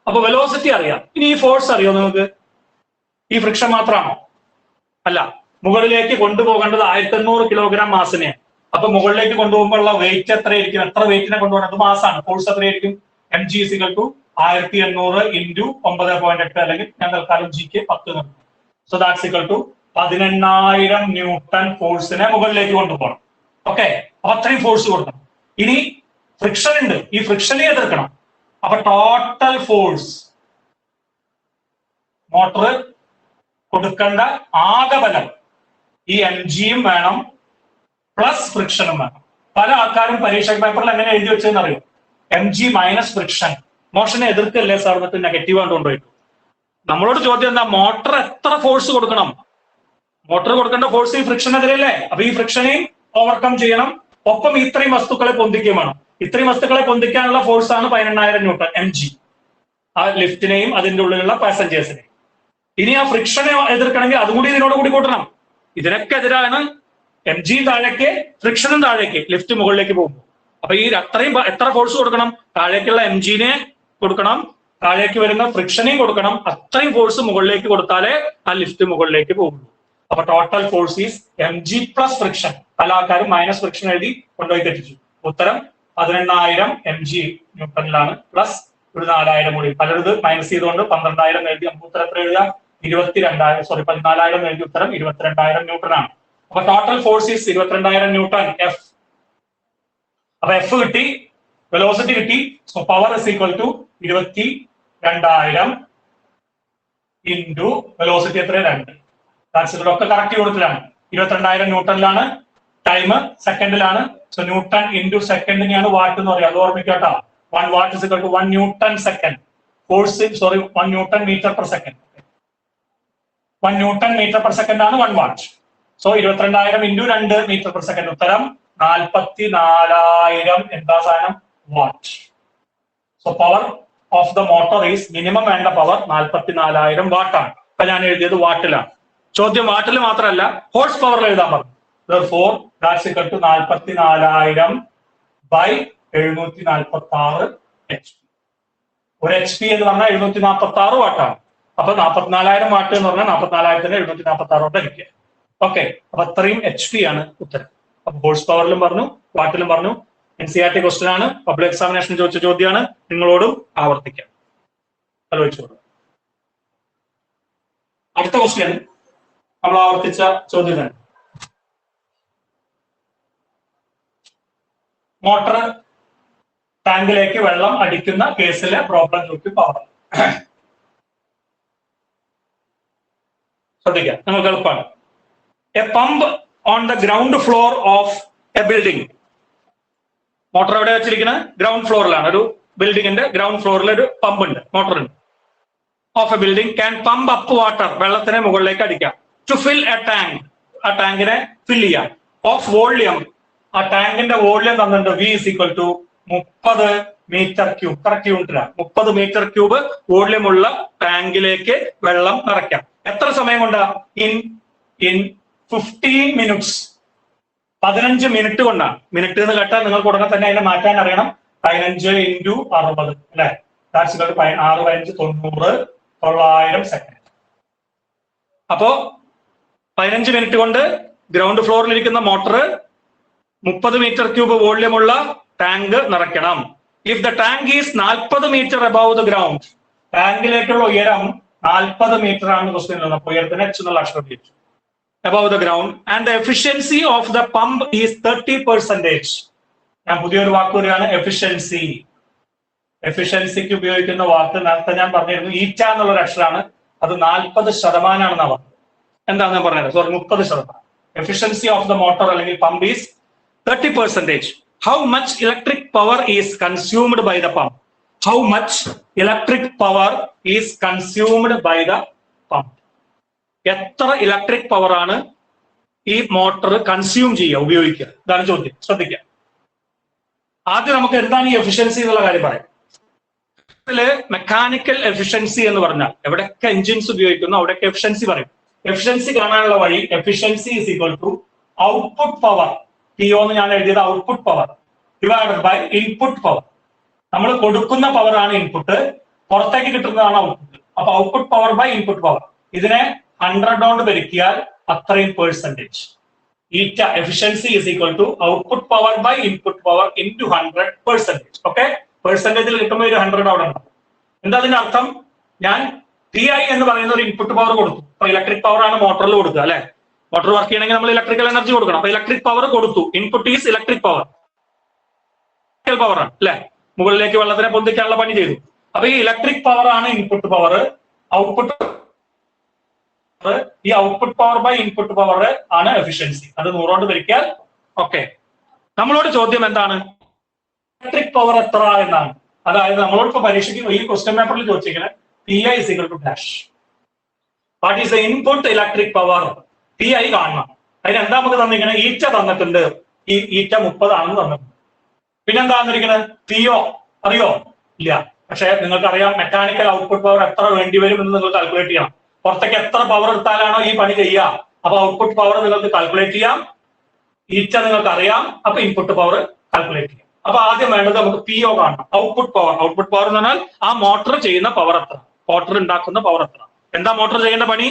അപ്പൊ വെലോസിറ്റി അറിയാം. ഇനി ഈ ഫോഴ്സ് അറിയോ നിങ്ങൾക്ക്? ഈ ഫ്രിക്ഷൻ മാത്രമാണോ? അല്ല, മുകളിലേക്ക് കൊണ്ടുപോകേണ്ടത് 1800 കിലോഗ്രാം മാസിനെയാണ്. അപ്പൊ മുകളിലേക്ക് കൊണ്ടുപോകുമ്പോൾ ഉള്ള വെയിറ്റ് എത്രയായിരിക്കും? എത്ര വെയിറ്റിനെ കൊണ്ടുപോകേണ്ടത്? മാസാണ്. ഫോഴ്സ് എത്രയായിരിക്കും? mg = 1800 ഇൻറ്റു 9.8, അല്ലെങ്കിൽ ഞാൻ തൽക്കാലം ജിക്ക് 10. So that's equal to 18000 newton ഫോഴ്സിനെ മുകളിലേക്ക് കൊണ്ടുപോകണം. ഓക്കെ, അപ്പൊ അത്രയും ഫോഴ്സ് കൊടുക്കണം. ഇനി ഫ്രിക്ഷൻ ഉണ്ട്, ഈ ഫ്രിക്ഷനെ എതിർക്കണം. അപ്പൊ ടോട്ടൽ ഫോഴ്സ്, മോട്ടർ കൊടുക്കേണ്ട ആകെ ബലം, ഈ mgയും വേണം പ്ലസ് ഫ്രിക്ഷനും വേണം. പല ആൾക്കാരും പരീക്ഷ പേപ്പറിൽ എങ്ങനെ എഴുതി വെച്ചതെന്ന് അറിയോ? mg minus friction. മോഷനെ എതിർക്കല്ലേ സാർ, എന്നിട്ട് നെഗറ്റീവ് ആയിട്ട് കൊണ്ടുപോയിട്ടു. നമ്മളോട് ചോദ്യം എന്താ? മോട്ടർ എത്ര ഫോഴ്സ് കൊടുക്കണം? മോട്ടർ കൊടുക്കേണ്ട ഫോഴ്സ് ഈ ഫ്രിക്ഷനെതിരല്ലേ? അപ്പൊ ഈ ഫ്രിക്ഷനെയും ഓവർകം ചെയ്യണം. ഒപ്പം ഇത്രയും വസ്തുക്കളെ പൊന്തിക്കുകയും വേണം. ഇത്രയും വസ്തുക്കളെ പൊന്തിക്കാനുള്ള ഫോഴ്സ് ആണ് 18000 ന്യൂട്ടൺ mg. ആ ലിഫ്റ്റിനെയും അതിന്റെ ഉള്ളിലുള്ള പാസഞ്ചേഴ്സിനെയും. ഇനി ആ ഫ്രിക്ഷനെ എതിർക്കണമെങ്കിൽ അതും കൂടി ഇതിനോട് കൂടി കൂട്ടണം. ഇതിനൊക്കെ എതിരാണ് mg താഴേക്ക്, ഫ്രിക്ഷനും താഴേക്ക്, ലിഫ്റ്റ് മുകളിലേക്ക് പോകുമ്പോൾ. അപ്പൊ ഈ അത്രയും എത്ര ഫോഴ്സ് കൊടുക്കണം? താഴേക്കുള്ള mgനെ കൊടുക്കണം, താഴേക്ക് വരുന്ന ഫ്രിക്ഷനെയും കൊടുക്കണം. അത്രയും ഫോഴ്സ് മുകളിലേക്ക് കൊടുത്താലേ ആ ലിഫ്റ്റ് മുകളിലേക്ക് പോകുള്ളൂ. അപ്പൊ total force is mg plus friction. പല ആൾക്കാരും മൈനസ് ഫ്രിക്ഷൻ എഴുതി കൊണ്ടുപോയി തെറ്റിച്ചു. ഉത്തരം 18,000 mg ന്യൂട്ടണിലാണ്, പ്ലസ് ഒരു 4,000 കൂടി. പലരും ഇത് മൈനസ് ചെയ്തുകൊണ്ട് 12,000 എഴുതി. നമുക്ക് ഉത്തരം എത്ര എഴുതാം? 14,000 എഴുതി. ഉത്തരം 22,000 ന്യൂട്ടൺ ആണ്. അപ്പൊ total force is 22,000 newton F. അപ്പൊ എഫ് കിട്ടി, വെലോസിറ്റി കിട്ടി. So power is equal to 22,000 into velocity എത്ര? 2. ഇതൊക്കെ കറക്റ്റ് യൂണിറ്റിലാണ്. 22,000 ന്യൂട്ടണിലാണ്, ടൈം സെക്കൻഡിലാണ്. സോ ന്യൂട്ടൺ ഇൻറ്റു സെക്കൻഡിനെയാണ് വാട്ട് എന്ന് പറയുക. അത് ഓർമ്മിക്കട്ടോ. 1 watt is equal to 1 Newton second. Force, 1 Newton meter per second. 1 Newton meter per second ആണ് 1 watt. So 22,000 into 2 meter per second. ഉത്തരം 44,000 എന്താ സാധനം? What. So power of the motor is minimum വേണ്ട power 44,000 what ആണ്. അപ്പൊ ഞാൻ എഴുതിയത് വാട്ടിലാണ്. ചോദ്യം വാട്ടിൽ മാത്രമല്ല ഹോഴ്സ് പവറിൽ എഴുതാൻ പറഞ്ഞു. Therefore that's equal to 44,000 by 746 HP. ഒരു HP എന്ന് പറഞ്ഞാൽ 746 വാട്ടാണ്. അപ്പൊ 44,000 വാട്ട് എന്ന് പറഞ്ഞാൽ 44,000 746 കൊണ്ട് ഹരിക്കുക. ഓക്കെ, അപ്പൊ അത്രയും HP ആണ് ഉത്തരം. അപ്പൊ ഹോഴ്സ് പവറിലും പറഞ്ഞു, വാട്ടിലും പറഞ്ഞു. NCERT ക്വസ്റ്റ്യൻ ആണ്, പബ്ലിക് എക്സാമിനേഷൻ ചോദിച്ച ചോദ്യമാണ്. നിങ്ങളോടും ആവർത്തിക്കാം, ആലോചിച്ചോളൂ. അടുത്ത ക്വസ്റ്റ്യൻ നമ്മൾ ആവർത്തിച്ച ചോദ്യം തന്നെ. മോട്ടർ ടാങ്കിലേക്ക് വെള്ളം അടിക്കുന്ന കേസിലെ പ്രോബ്ലം ചോദിക്കും പവർ. ശ്രദ്ധിക്കാം, നിങ്ങൾക്ക് എളുപ്പമാണ്. A pump on the ground floor of A building. Motor എവിടെ വെച്ചിരിക്കുന്നത്? ഗ്രൗണ്ട് ഫ്ലോറിലാണ്. ഒരു ബിൽഡിങ്ങിന്റെ ഗ്രൗണ്ട് ഫ്ലോറിൽ ഒരു പമ്പ് ഉണ്ട്, മോട്ടർ ഉണ്ട്. Of A building can pump up water, വെള്ളത്തിനെ മുകളിലേക്ക് അടിക്കാം. ടു ഫിൽ എ ടാങ്ക്, ആ ടാങ്കിനെ ഫിൽ ചെയ്യാം. ഓഫ് വോള്യം, ആ ടാങ്കിന്റെ വോള്യം തന്നിട്ടുണ്ട്. V is equal to 30 metre cube. Correct യൂണിറ്റിലാണ്. 30 മീറ്റർ ക്യൂബ് വോള്യം ഉള്ള ടാങ്കിലേക്ക് വെള്ളം നിറയ്ക്കാം. എത്ര സമയം കൊണ്ടാ? In 15 minutes. 15 മിനിറ്റ് കൊണ്ടാണ്. മിനിറ്റ് എന്ന് കേട്ടാൽ നിങ്ങൾക്ക് ഉടനെ തന്നെ അതിനെ മാറ്റാൻ അറിയണം. 15 into 60 അല്ലെ? 6 15 90 900 സെക്കൻഡ്. അപ്പോ 15 മിനിറ്റ് കൊണ്ട് ഗ്രൗണ്ട് ഫ്ലോറിലിരിക്കുന്ന മോട്ടർ 30 മീറ്റർ ക്യൂബ് വോള്യമുള്ള ടാങ്ക് നിറയ്ക്കണം. If the tank is 40 metre above the ground, ടാങ്കിലേക്കുള്ള ഉയരം 40 മീറ്റർ ആണ് ക്വസ്റ്റ്യൻ. അപ്പൊ ഉയരത്തിന് H എന്നുള്ള അക്ഷരം ഉപയോഗിച്ചു. above the ground and the efficiency of the pump is 30%. ഞാൻ പുതിയൊരു വാക്ക് വരികയാണ്, എഫിഷ്യൻസി. എഫിഷ്യൻസിക്ക് ഉപയോഗിക്കുന്ന വാക്ക് നേരത്തെ ഞാൻ പറഞ്ഞിരുന്നു, ഈറ്റ എന്നുള്ള അക്ഷരമാണ്. അത് 40% പറഞ്ഞത്. എന്താന്ന് ഞാൻ പറഞ്ഞത്? Sorry, 30%. Efficiency of the motor അല്ലെങ്കിൽ pump is 30%. How much electric power is consumed by the pump? How much electric power is consumed by the pump? എത്ര ഇലക്ട്രിക് പവർ ആണ് ഈ മോട്ടോർ കൺസ്യൂം ചെയ്യുക, ഉപയോഗിക്കുക? ഇതാണ് ചോദ്യം. ശ്രദ്ധിക്കുക. ആദ്യം നമുക്ക് എന്താണ് ഈ എഫിഷ്യൻസി എന്നുള്ള കാര്യം പറയാം. ഇതില് മെക്കാനിക്കൽ എഫിഷ്യൻസി എന്ന് പറഞ്ഞാൽ എവിടെയൊക്കെ എഞ്ചിൻസ് ഉപയോഗിക്കുന്നു അവിടെയൊക്കെ എഫിഷ്യൻസി പറയും. എഫിഷ്യൻസി കാണാനുള്ള വഴി efficiency is equal to output power. PO എന്ന് ഞാൻ എഴുതിയത് output power divided by input power. നമ്മൾ കൊടുക്കുന്ന പവർ ആണ് ഇൻപുട്ട്, പുറത്തേക്ക് കിട്ടുന്നതാണ് ഔട്ട്പുട്ട്. അപ്പൊ output power by input power. ഇതിനെ 100 കൊണ്ട് പെരുക്കിയാൽ അത്രയും percentage. Eta efficiency is equal to output power by input power into 100%. Okay, പെർസെന്റേജിൽ കിട്ടുമ്പോൾ ഒരു 100 അവിടെ ഉണ്ടാവും. എന്താ അതിന്റെ അർത്ഥം? ഞാൻ PI എന്ന് പറയുന്ന ഒരു ഇൻപുട്ട് പവർ കൊടുത്തു. അപ്പൊ ഇലക്ട്രിക് പവർ ആണ് മോട്ടറിൽ കൊടുക്കുക അല്ലെ? മോട്ടോർ വർക്ക് ചെയ്യണമെങ്കിൽ നമ്മൾ ഇലക്ട്രിക്കൽ എനർജി കൊടുക്കണം. അപ്പൊ ഇലക്ട്രിക് പവർ കൊടുത്തു. Input is electric power. Power ആണ് അല്ലെ? മുകളിലേക്ക് വെള്ളത്തിനെ പൊന്തിക്കാനുള്ള പണി ചെയ്തു. അപ്പൊ ഈ ഇലക്ട്രിക് പവർ ആണ് ഇൻപുട്ട് പവർ. ഔട്ട്പുട്ട്, ഈ output power by input power ആണ് എഫിഷ്യൻസി. അത് 100 കൊണ്ട് പെരുക്കിയാൽ ഓക്കെ. നമ്മളോട് ചോദ്യം എന്താണ്? ഇലക്ട്രിക് പവർ എത്ര എന്നാണ്. അതായത് നമ്മളോട് ഇപ്പൊ പരീക്ഷയ്ക്ക് ഈ ക്വസ്റ്റ്യൻ പേപ്പറിൽ ചോദിച്ചിരിക്കുന്നത് PI is equal to dash. What is the input electric power? PI കാണണം. അതിനെന്താ നമുക്ക് തന്നിരിക്കുന്നത്? ഈറ്റ തന്നിട്ടുണ്ട്. ഈ ഈറ്റ 30 ആണെന്ന് തന്നിട്ടുണ്ട്. പിന്നെന്താ തന്നിരിക്കുന്നത്? PO അറിയോ? ഇല്ല. പക്ഷെ നിങ്ങൾക്ക് അറിയാം മെക്കാനിക്കൽ ഔട്ട്പുട്ട് പവർ എത്ര വേണ്ടി വരും എന്ന് നിങ്ങൾ കാൽക്കുലേറ്റ് ചെയ്യണം. പുറത്തേക്ക് എത്ര പവർ എടുത്താലാണോ ഈ പണി ചെയ്യുക. അപ്പൊ ഔട്ട്പുട്ട് പവർ നിങ്ങൾക്ക് കാൽക്കുലേറ്റ് ചെയ്യാം. ഈറ്റ നിങ്ങൾക്ക് അറിയാം. അപ്പൊ ഇൻപുട്ട് പവർ കാൽക്കുലേറ്റ് ചെയ്യാം. അപ്പൊ ആദ്യം വേണ്ടത് നമുക്ക് PO കാണണം, ഔട്ട്പുട്ട് പവർ. ഔട്ട്പുട്ട് പവർ എന്ന് പറഞ്ഞാൽ ആ മോട്ടോർ ചെയ്യുന്ന പവർ എത്ര, മോട്ടോർ ഉണ്ടാക്കുന്ന പവർ എത്ര. എന്താ മോട്ടോർ ചെയ്യേണ്ട പണി?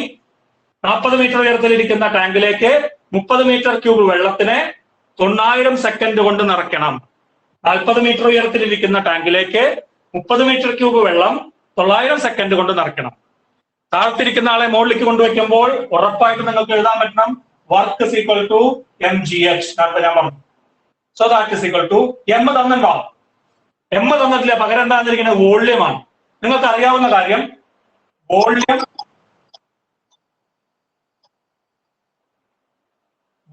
40 മീറ്റർ ഉയരത്തിലിരിക്കുന്ന ടാങ്കിലേക്ക് 30 മീറ്റർ ക്യൂബ് വെള്ളത്തിനെ 900 സെക്കൻഡ് കൊണ്ട് നിറയ്ക്കണം. 40 മീറ്റർ ഉയരത്തിലിരിക്കുന്ന ടാങ്കിലേക്ക് 30 മീറ്റർ ക്യൂബ് വെള്ളം 900 സെക്കൻഡ് കൊണ്ട് നിറയ്ക്കണം. താഴത്തിരിക്കുന്ന ആളെ മുകളിലേക്ക് കൊണ്ടുവയ്ക്കുമ്പോൾ ഉറപ്പായിട്ട് നിങ്ങൾക്ക് എഴുതാൻ പറ്റണം work is equal to mgh. നേരത്തെ ഞാൻ പറഞ്ഞു. So that is equal to m തന്നിട്ടുണ്ടോ? m തന്നിട്ടില്ല, പകരം എന്താ തന്നിരിക്കുന്നത്? വോള്യമാണ്. നിങ്ങൾക്ക് അറിയാവുന്ന കാര്യം,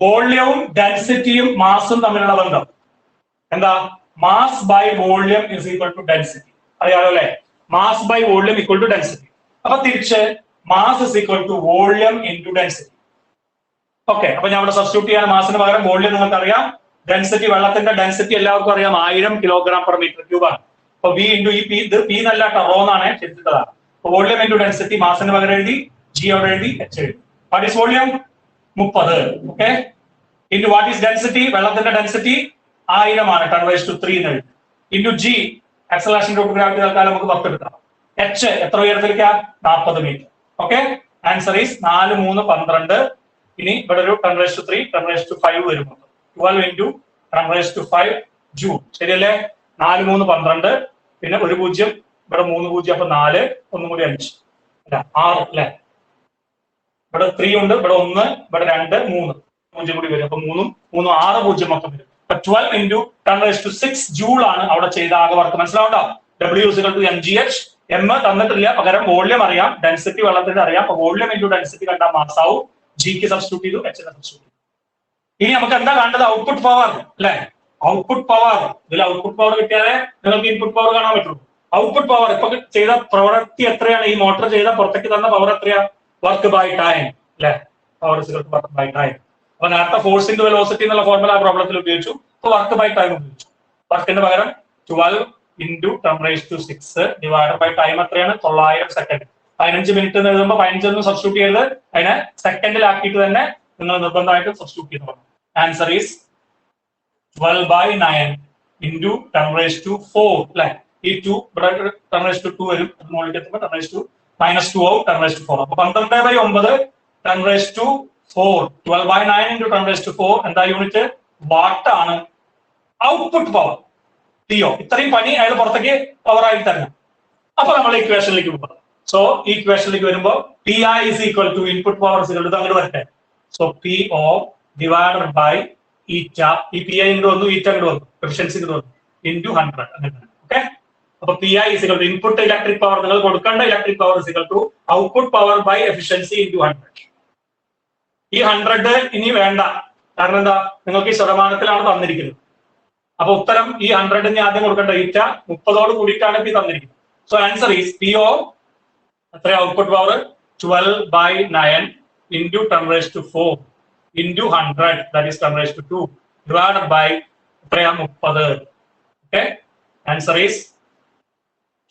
വോള്യവും ഡെൻസിറ്റിയും മാസും തമ്മിലുള്ള ബന്ധം എന്താ? Mass by volume is equal to density. അറിയാലോ അല്ലെ? Mass by volume equal to density. അപ്പൊ തിരിച്ച് mass is equal to volume into density. Okay, അപ്പൊ ഞാൻ ഇവിടെ സബ്സ്റ്റിറ്റ്യൂട്ട് ചെയ്യാൻ മാസിന് പകരം വോള്യം നിങ്ങൾക്ക് അറിയാം. ഡെൻസിറ്റി, വെള്ളത്തിന്റെ ഡെൻസിറ്റി എല്ലാവർക്കും അറിയാം, 1000 കിലോഗ്രാം പെർ മീറ്റർ ക്യൂബ് ആണ്. അപ്പൊ V ഇൻറ്റു ഈ ഇത് P എന്നല്ല റോ എന്നാണ് ചിന്തിച്ചതാണ്. വോള്യം ഇൻറ്റു ഡെൻസിറ്റി, മാസിന് പകരം എഴുതി, G അവിടെ എഴുതി, H എഴുതി. What is volume? 30. Okay, into what is density? വെള്ളത്തിന്റെ ഡെൻസിറ്റി 1000 ആണ്, 10⁻³ എന്ന് എഴുതി. Into G, acceleration due to gravity തൽക്കാലം നമുക്ക് 10 എടുക്കാം. H എത്ര ഉയരത്തിലേക്കാ? 40 മീറ്റർ. Okay, answer is 4 3 12. ഇനി ഇവിടെ ഒരു 10⁻³ 10⁻5 വരുമ്പോൾ 12 ഇൻറ്റു 10⁵ ജൂൾ. ശരിയല്ലേ? 4 3 12, പിന്നെ ഒരു 0, ഇവിടെ 3 0, അപ്പൊ 4, ഒന്നും കൂടി 5 അല്ല 6 അല്ലെ? ഇവിടെ 3 ഉണ്ട്, ഇവിടെ 1, ഇവിടെ 2, 3 0 കൂടി വരും. അപ്പൊ 3 3 6 0 മൊത്തം വരും. 12 ഇൻറ്റു 10⁻6 ജൂൾ ആണ് അവിടെ ചെയ്ത ആകെ വർക്ക്. മനസ്സിലാവണ്ടോ? W is equal to mgh. m തന്നിട്ടില്ല, പകരം വോള്യം അറിയാം, ഡെൻസിറ്റി വെള്ളത്തിന്റെ അറിയാം. അപ്പൊ വോള്യം ഇൻറ്റു ഡെൻസിറ്റി കണ്ടാൽ മാസാവും. ജിക്ക് സബ്സ്റ്റിറ്റ്യൂട്ട് ചെയ്തു, H സബ്സ്റ്റിറ്റ്യൂട്ട് ചെയ്തു. ഇനി നമുക്ക് എന്താ കണ്ടത്? ഔട്ട്പുട്ട് പവർ അല്ലെ? Output power. ഇതിൽ ഔട്ട്പുട്ട് പവർ കിട്ടിയാലേ നിങ്ങൾക്ക് ഇൻപുട്ട് പവർ കാണാൻ പറ്റുള്ളൂ. ഔട്ട്പുട്ട് പവർ ഇപ്പൊ ചെയ്ത പ്രവൃത്തി എത്രയാണ്? ഈ മോട്ടോർ ചെയ്ത പുറത്തേക്ക് തന്ന പവർ എത്രയാ? വർക്ക് ബൈ ടൈം അല്ലെ? Power is equal to work by time. അപ്പൊ നേരത്തെ ഫോഴ്സ് ഇൻറ്റു വെലോസിറ്റി എന്നുള്ള ഫോർമുല ആ പ്രോബ്ലത്തിൽ ഉപയോഗിച്ചു. അപ്പൊ വർക്ക് ബൈ ടൈം ഉപയോഗിച്ചു. വർക്കിന് പകരം 12 ഇൻറ്റു 10⁻6 ഡിവൈഡ് ബൈ ടൈം എത്രയാണ്? 900 സെക്കൻഡ്. 15 മിനിറ്റ് എന്ന് എഴുതുമ്പോൾ 15 ഒന്നും സബ്സ്റ്റിറ്റ്യൂട്ട് ചെയ്ത് അതിനെ സെക്കൻഡിലാക്കിയിട്ട് തന്നെ നിങ്ങൾ നിർബന്ധമായിട്ട് സബ്സ്റ്റിറ്റ്യൂട്ട് ചെയ്ത് പോകണം. ആൻസർ ഈസ് 12/9 ഇൻറ്റു 10⁻4 അല്ലെ? ഈ 2 ഇവിടെ 10⁻2 വരും, മുകളിലേക്ക് എത്തുമ്പോൾ 10⁻2 -2 ആവും, 10⁻4. അപ്പൊ 12/9 10⁻4 12/9 ഇൻറ്റു 10⁻4 എന്താ യൂണിറ്റ്? വാട്ട് ആണ് ഔട്ട്പുട്ട് പവർ. PO. ഇത്രയും പണി അയാൾ പുറത്തേക്ക് പവറായി തരണം. അപ്പൊ നമ്മൾ ഇക്വേഷനിലേക്ക് പോകാം. സോ ഈ ഇക്വേഷനിലേക്ക് വരുമ്പോൾ PI is equal to input power is equal to അങ്ങോട്ട് വരട്ടെ. സോ PO ഡിവൈഡഡ് ബൈ ഈറ്റ. ഈ PI ഇങ്ങോട്ട് വന്നു, ഈറ്റ അങ്ങോട്ട് വന്നു, എഫിഷ്യൻസി ഇങ്ങോട്ട് വന്നു, ഇൻറ്റു 100 അങ്ങനെ. ഓക്കെ, അപ്പൊ PI is equal to input electric power, നിങ്ങൾ കൊടുക്കേണ്ട electric power is equal to output power by efficiency into 100. ഈ 100 ഇനി വേണ്ട, കാരണം എന്താ? നിങ്ങൾക്ക് ഈ ശതമാനത്തിലാണ് തന്നിരിക്കുന്നത്. അപ്പൊ ഉത്തരം ഈ 100 ആദ്യം കൊടുക്കേണ്ട. ഈറ്റ 30ഓട് കൂടിയിട്ടാണ് ഇപ്പൊ തന്നിരിക്കുന്നത്. സോ ആൻസർ ഈസ് PO എത്ര? Output power 12/9 into 10⁻4 into 100, that is 10⁻2 divided by എത്രയാ? 30. Okay, answer is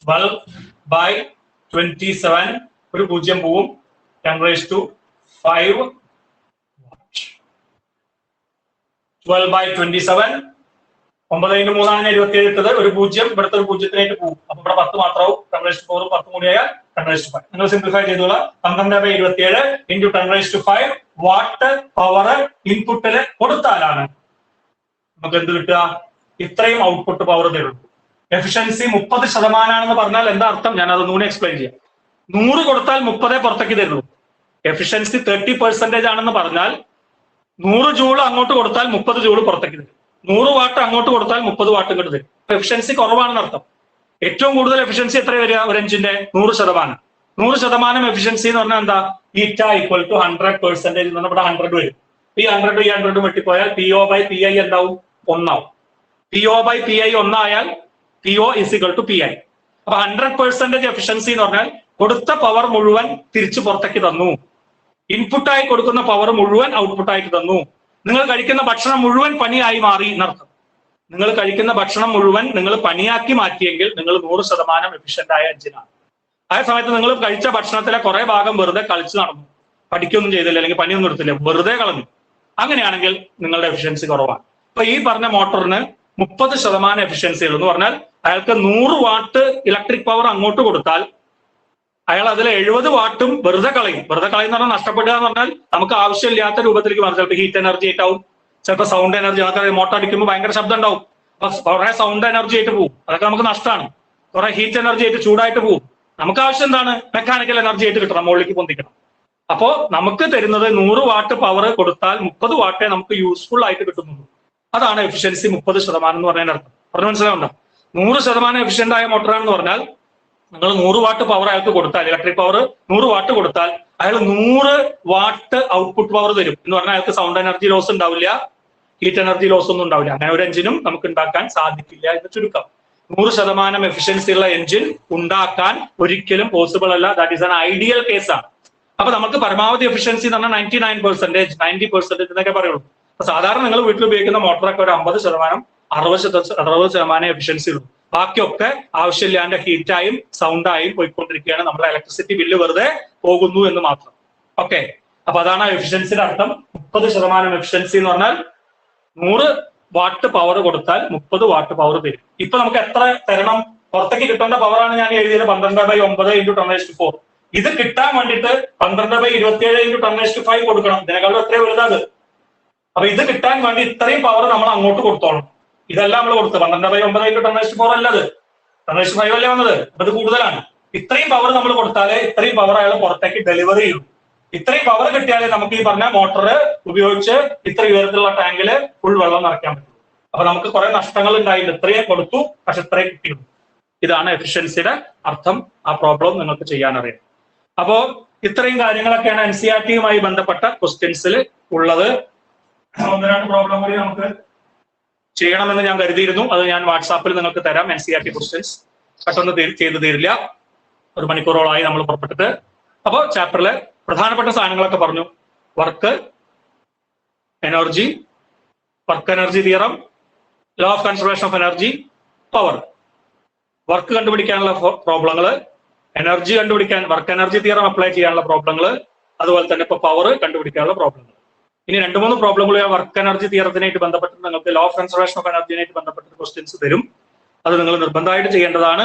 12/27. ഒരു 0 പോവും, 10⁵5 12/27. 9 × 3 ആണ് 27 ഇട്ടത്. ഒരു 0, ഇവിടുത്തെ ഒരു 0-നായിട്ട് പോകും. അപ്പൊ ഇവിടെ 10 മാത്രമാവും. 10⁻4 10 കൂടി ആയാൽ 10⁻5. നിങ്ങൾ സിംപ്ലിഫൈ ചെയ്തോളാം. 12/27 ഇൻറ്റു 10⁻5 വാട്ട് പവർ ഇൻപുട്ടില് കൊടുത്താലാണ് നമുക്ക് എന്ത് കിട്ടുക? ഇത്രയും ഔട്ട്പുട്ട് പവർ തരുള്ളൂ. എഫിഷ്യൻസി 30% പറഞ്ഞാൽ എന്താ അർത്ഥം? ഞാൻ അതൊന്നുകൂടി എക്സ്പ്ലെയിൻ ചെയ്യാം. 100 കൊടുത്താൽ 30 പുറത്തേക്ക് തരുള്ളൂ. എഫിഷ്യൻസി 30% ആണെന്ന് പറഞ്ഞാൽ 100 ജൂൾ അങ്ങോട്ട് കൊടുത്താൽ 30 ജൂൾ പുറത്തേക്ക് തരും. 100 വാട്ട് അങ്ങോട്ട് കൊടുത്താൽ 30 വാട്ട് ഇങ്ങോട്ട് തരും. എഫിഷ്യൻസി കുറവാണെന്ന് അർത്ഥം. ഏറ്റവും കൂടുതൽ എഫിഷ്യൻസി എത്ര വരിക? ഒരു എഞ്ചിന്റെ 100%. 100% എഫിഷ്യൻസി എന്ന് പറഞ്ഞാൽ എന്താ? ഈറ്റ ഈക്വൽ ടു 100% എന്ന് പറഞ്ഞാൽ ഇവിടെ 100 വരും. ഈ 100 വെട്ടിപ്പോയാൽ PO/PI എന്താവും? 1 ആവും. PO/PI 1 ആയാൽ PO is equal to PI. അപ്പൊ 100% എഫിഷ്യൻസി എന്ന് പറഞ്ഞാൽ കൊടുത്ത പവർ മുഴുവൻ തിരിച്ചു പുറത്തേക്ക് തന്നു. ഇൻപുട്ടായി കൊടുക്കുന്ന പവർ മുഴുവൻ ഔട്ട്പുട്ടായിട്ട് തന്നു. നിങ്ങൾ കഴിക്കുന്ന ഭക്ഷണം മുഴുവൻ പണിയായി മാറി എന്നർത്ഥം. നിങ്ങൾ കഴിക്കുന്ന ഭക്ഷണം മുഴുവൻ നിങ്ങൾ പണിയാക്കി മാറ്റിയെങ്കിൽ നിങ്ങൾ 100% എഫിഷ്യന്റ് ആയ എഞ്ചിനാണ്. അതേ സമയത്ത് നിങ്ങൾ കഴിച്ച ഭക്ഷണത്തിലെ കുറെ ഭാഗം വെറുതെ കളിച്ചു നടന്നു, പഠിക്കൊന്നും ചെയ്തില്ല, അല്ലെങ്കിൽ പണിയൊന്നും എടുത്തില്ല, വെറുതെ കളഞ്ഞു. അങ്ങനെയാണെങ്കിൽ നിങ്ങളുടെ എഫിഷ്യൻസി കുറവാണ്. അപ്പൊ ഈ പറഞ്ഞ മോട്ടറിന് 30% എഫിഷ്യൻസി ഉള്ളൂ. എന്ന് പറഞ്ഞാൽ അയാൾക്ക് 100 വാട്ട് ഇലക്ട്രിക് പവർ അങ്ങോട്ട് കൊടുത്താൽ അയാൾ അതിൽ 70 വാട്ടും വെറുതെ കളയും. വെറുതെ കളയുന്ന പറഞ്ഞാൽ നഷ്ടപ്പെടുക എന്ന് പറഞ്ഞാൽ നമുക്ക് ആവശ്യമില്ലാത്ത രൂപത്തിലേക്ക് മാറും. ചിലപ്പോൾ ഹീറ്റ് എനർജി ആയിട്ടാവും, ചിലപ്പോൾ സൗണ്ട് എനർജി. അതൊക്കെ മോട്ടർ അടിക്കുമ്പോൾ ഭയങ്കര ശബ്ദം ഉണ്ടാവും, അപ്പൊ കുറെ സൗണ്ട് എനർജി ആയിട്ട് പോകും. അതൊക്കെ നമുക്ക് നഷ്ടമാണ്. കുറെ ഹീറ്റ് എനർജി ആയിട്ട് ചൂടായിട്ട് പോകും. നമുക്ക് ആവശ്യം എന്താണ്? മെക്കാനിക്കൽ എനർജി ആയിട്ട് കിട്ടണം, മുകളിലേക്ക് പൊന്തിക്കണം. അപ്പോ നമുക്ക് തരുന്നത് 100 വാട്ട് പവർ കൊടുത്താൽ 30 വാട്ടേ നമുക്ക് യൂസ്ഫുൾ ആയിട്ട് കിട്ടുന്നുള്ളൂ. അതാണ് എഫിഷ്യൻസി 30% എന്ന് പറയുന്നതിന്റെ അർത്ഥം. പറഞ്ഞു മനസ്സിലാവുണ്ടോ? 100% എഫിഷ്യന്റ് ആയ മോട്ടറാണെന്ന് പറഞ്ഞാൽ നിങ്ങൾ 100 വാട്ട് പവർ അയാൾക്ക് കൊടുത്താൽ, ഇലക്ട്രിക് പവർ 100 വാട്ട് കൊടുത്താൽ അയാൾ 100 വാട്ട് ഔട്ട്പുട്ട് പവർ തരും. എന്ന് പറഞ്ഞാൽ അയാൾക്ക് സൗണ്ട് എനർജി ലോസ് ഉണ്ടാവില്ല, ഹീറ്റ് എനർജി ലോസ് ഒന്നും ഉണ്ടാവില്ല. അങ്ങനെ ഒരു എഞ്ചിനും നമുക്ക് ഉണ്ടാക്കാൻ സാധിക്കില്ല എന്ന് ചുരുക്കം. 100% എഫിഷ്യൻസി ഉള്ള എഞ്ചിൻ ഉണ്ടാക്കാൻ ഒരിക്കലും പോസിബിൾ അല്ല. ദാറ്റ് ഈസ് ആൻ ഐഡിയൽ കേസാണ്. അപ്പൊ നമുക്ക് പരമാവധി എഫിഷ്യൻസി എന്ന് പറഞ്ഞാൽ 99%, 90% എന്നൊക്കെ പറയുള്ളൂ. അപ്പൊ സാധാരണ നിങ്ങൾ വീട്ടിൽ ഉപയോഗിക്കുന്ന മോട്ടറൊക്കെ ഒരു 50%, 60% എഫിഷ്യൻസി ഉള്ളൂ. ബാക്കിയൊക്കെ ആവശ്യമില്ലാണ്ട് ഹീറ്റായും സൗണ്ടായും പോയിക്കൊണ്ടിരിക്കുകയാണ്. നമ്മുടെ ഇലക്ട്രിസിറ്റി ബില്ല് വെറുതെ പോകുന്നു എന്ന് മാത്രം. ഓക്കെ, അപ്പൊ അതാണ് എഫിഷ്യൻസിയുടെ അർത്ഥം. 30% എഫിഷ്യൻസി എന്ന് പറഞ്ഞാൽ 100 വാട്ട് പവർ കൊടുത്താൽ 30 വാട്ട് പവർ തരും. ഇപ്പൊ നമുക്ക് എത്ര തരണം? പുറത്തേക്ക് കിട്ടേണ്ട പവറാണ് ഞാൻ എഴുതിയത് 12/9 × 10⁴. ഇത് കിട്ടാൻ വേണ്ടിയിട്ട് 12/27 × 10⁵ കൊടുക്കണം. ഇതിനേക്കാളും എത്രയും വലുതാണ്. അപ്പൊ ഇത് കിട്ടാൻ വേണ്ടി ഇത്രയും പവർ നമ്മൾ അങ്ങോട്ട് കൊടുത്തോളണം. ഇതെല്ലാം നമ്മൾ കൊടുത്തു. 12/9 × 10⁴ അല്ലത്, 10⁵ അല്ലേ വന്നത്. അപ്പൊ ഇത് കൂടുതലാണ്. ഇത്രയും പവർ നമ്മൾ കൊടുത്താലേ ഇത്രയും പവർ അയാൾ പുറത്തേക്ക് ഡെലിവറി ചെയ്യും. ഇത്രയും പവർ കിട്ടിയാലേ നമുക്ക് ഈ പറഞ്ഞ മോട്ടർ ഉപയോഗിച്ച് ഇത്ര ഉയരത്തിലുള്ള ടാങ്കില് ഫുൾ വെള്ളം നിറയ്ക്കാൻ പറ്റും. അപ്പൊ നമുക്ക് കുറെ നഷ്ടങ്ങൾ ഉണ്ടായില്ല. ഇത്രയും കൊടുത്തു, പക്ഷെ ഇത്രയും കിട്ടിയുള്ളൂ. ഇതാണ് എഫിഷ്യൻസിയുടെ അർത്ഥം. ആ പ്രോബ്ലം നിങ്ങൾക്ക് ചെയ്യാൻ അറിയാം. അപ്പോ ഇത്രയും കാര്യങ്ങളൊക്കെയാണ് NCERT-യുമായി ബന്ധപ്പെട്ട ക്വസ്റ്റ്യൻസിൽ ഉള്ളത്. 1-2 പ്രോബ്ലം കൂടി നമുക്ക് ചെയ്യണമെന്ന് ഞാൻ കരുതിയിരുന്നു. അത് ഞാൻ വാട്സാപ്പിൽ നിങ്ങൾക്ക് തരാം. NCERT ക്വസ്റ്റ്യൻസ് പെട്ടെന്ന് ചെയ്തു തീരില്ല. 1 മണിക്കൂറോളായി നമ്മൾ പുറപ്പെട്ടിട്ട്. അപ്പോൾ ചാപ്റ്ററിലെ പ്രധാനപ്പെട്ട സാധനങ്ങളൊക്കെ പറഞ്ഞു. Work energy, work energy theorem, law of conservation of energy, power. Work കണ്ടുപിടിക്കാനുള്ള പ്രോബ്ലങ്ങൾ, എനർജി കണ്ടുപിടിക്കാൻ വർക്ക് എനർജി തിയറം അപ്ലൈ ചെയ്യാനുള്ള പ്രോബ്ലങ്ങൾ, അതുപോലെ തന്നെ ഇപ്പൊ പവർ കണ്ടുപിടിക്കാനുള്ള പ്രോബ്ലങ്ങൾ. ഇനി 2-3 പ്രോബ്ലങ്ങൾ വർക്ക് എനർജി തിയറത്തിനായിട്ട് ബന്ധപ്പെട്ട് നിങ്ങൾക്ക് ലോ ഓഫ് കൺസർവേഷൻ ഓഫ് എനർജിനായിട്ട് ബന്ധപ്പെട്ട ക്വസ്റ്റ്യൻസ് തരും. അത് നിങ്ങൾ നിർബന്ധമായിട്ട് ചെയ്യേണ്ടതാണ്.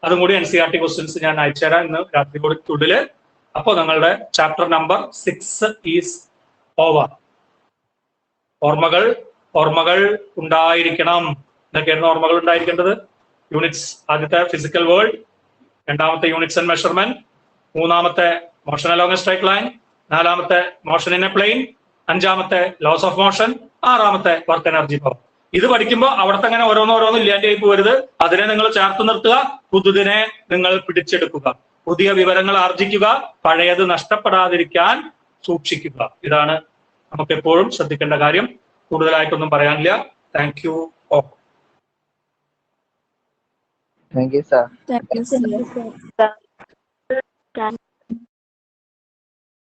അതും കൂടി NCERT ക്വസ്റ്റ്യൻസ് ഞാൻ അയച്ചുതരാം ഇന്ന് രാത്രിയോടുള്ളില്. അപ്പോൾ നിങ്ങളുടെ ചാപ്റ്റർ നമ്പർ 6 ഈസ് ഓവർ. ഓർമ്മകൾ ഉണ്ടായിരിക്കണം. എന്തൊക്കെയായിരുന്നു ഓർമ്മകൾ ഉണ്ടായിരിക്കേണ്ടത്? യൂണിറ്റ്സ്. ആദ്യത്തെ ഫിസിക്കൽ വേൾഡ്, രണ്ടാമത്തെ യൂണിറ്റ്സ് ആൻഡ് മെഷർമെന്റ്, മൂന്നാമത്തെ motion along A straight line, നാലാമത്തെ മോഷൻ ഇൻ എ പ്ലെയിൻ, അഞ്ചാമത്തെ ലോസ് ഓഫ് മോഷൻ, ആറാമത്തെ വർക്ക് എനർജി പവർ. ഇത് പഠിക്കുമ്പോൾ അവിടുത്തെ അങ്ങനെ ഓരോന്നോരോന്നും ഇല്ലാണ്ടായി പോകരുത്. അതിനെ നിങ്ങൾ ചേർത്ത് നിർത്തുക, പുതുതിനെ നിങ്ങൾ പിടിച്ചെടുക്കുക, പുതിയ വിവരങ്ങൾ ആർജിക്കുക, പഴയത് നഷ്ടപ്പെടാതിരിക്കാൻ സൂക്ഷിക്കുക. ഇതാണ് നമുക്ക് എപ്പോഴും ശ്രദ്ധിക്കേണ്ട കാര്യം. കൂടുതലായിട്ടൊന്നും പറയാനില്ല. Thank you all. Thank you, sir. Thank you, sir.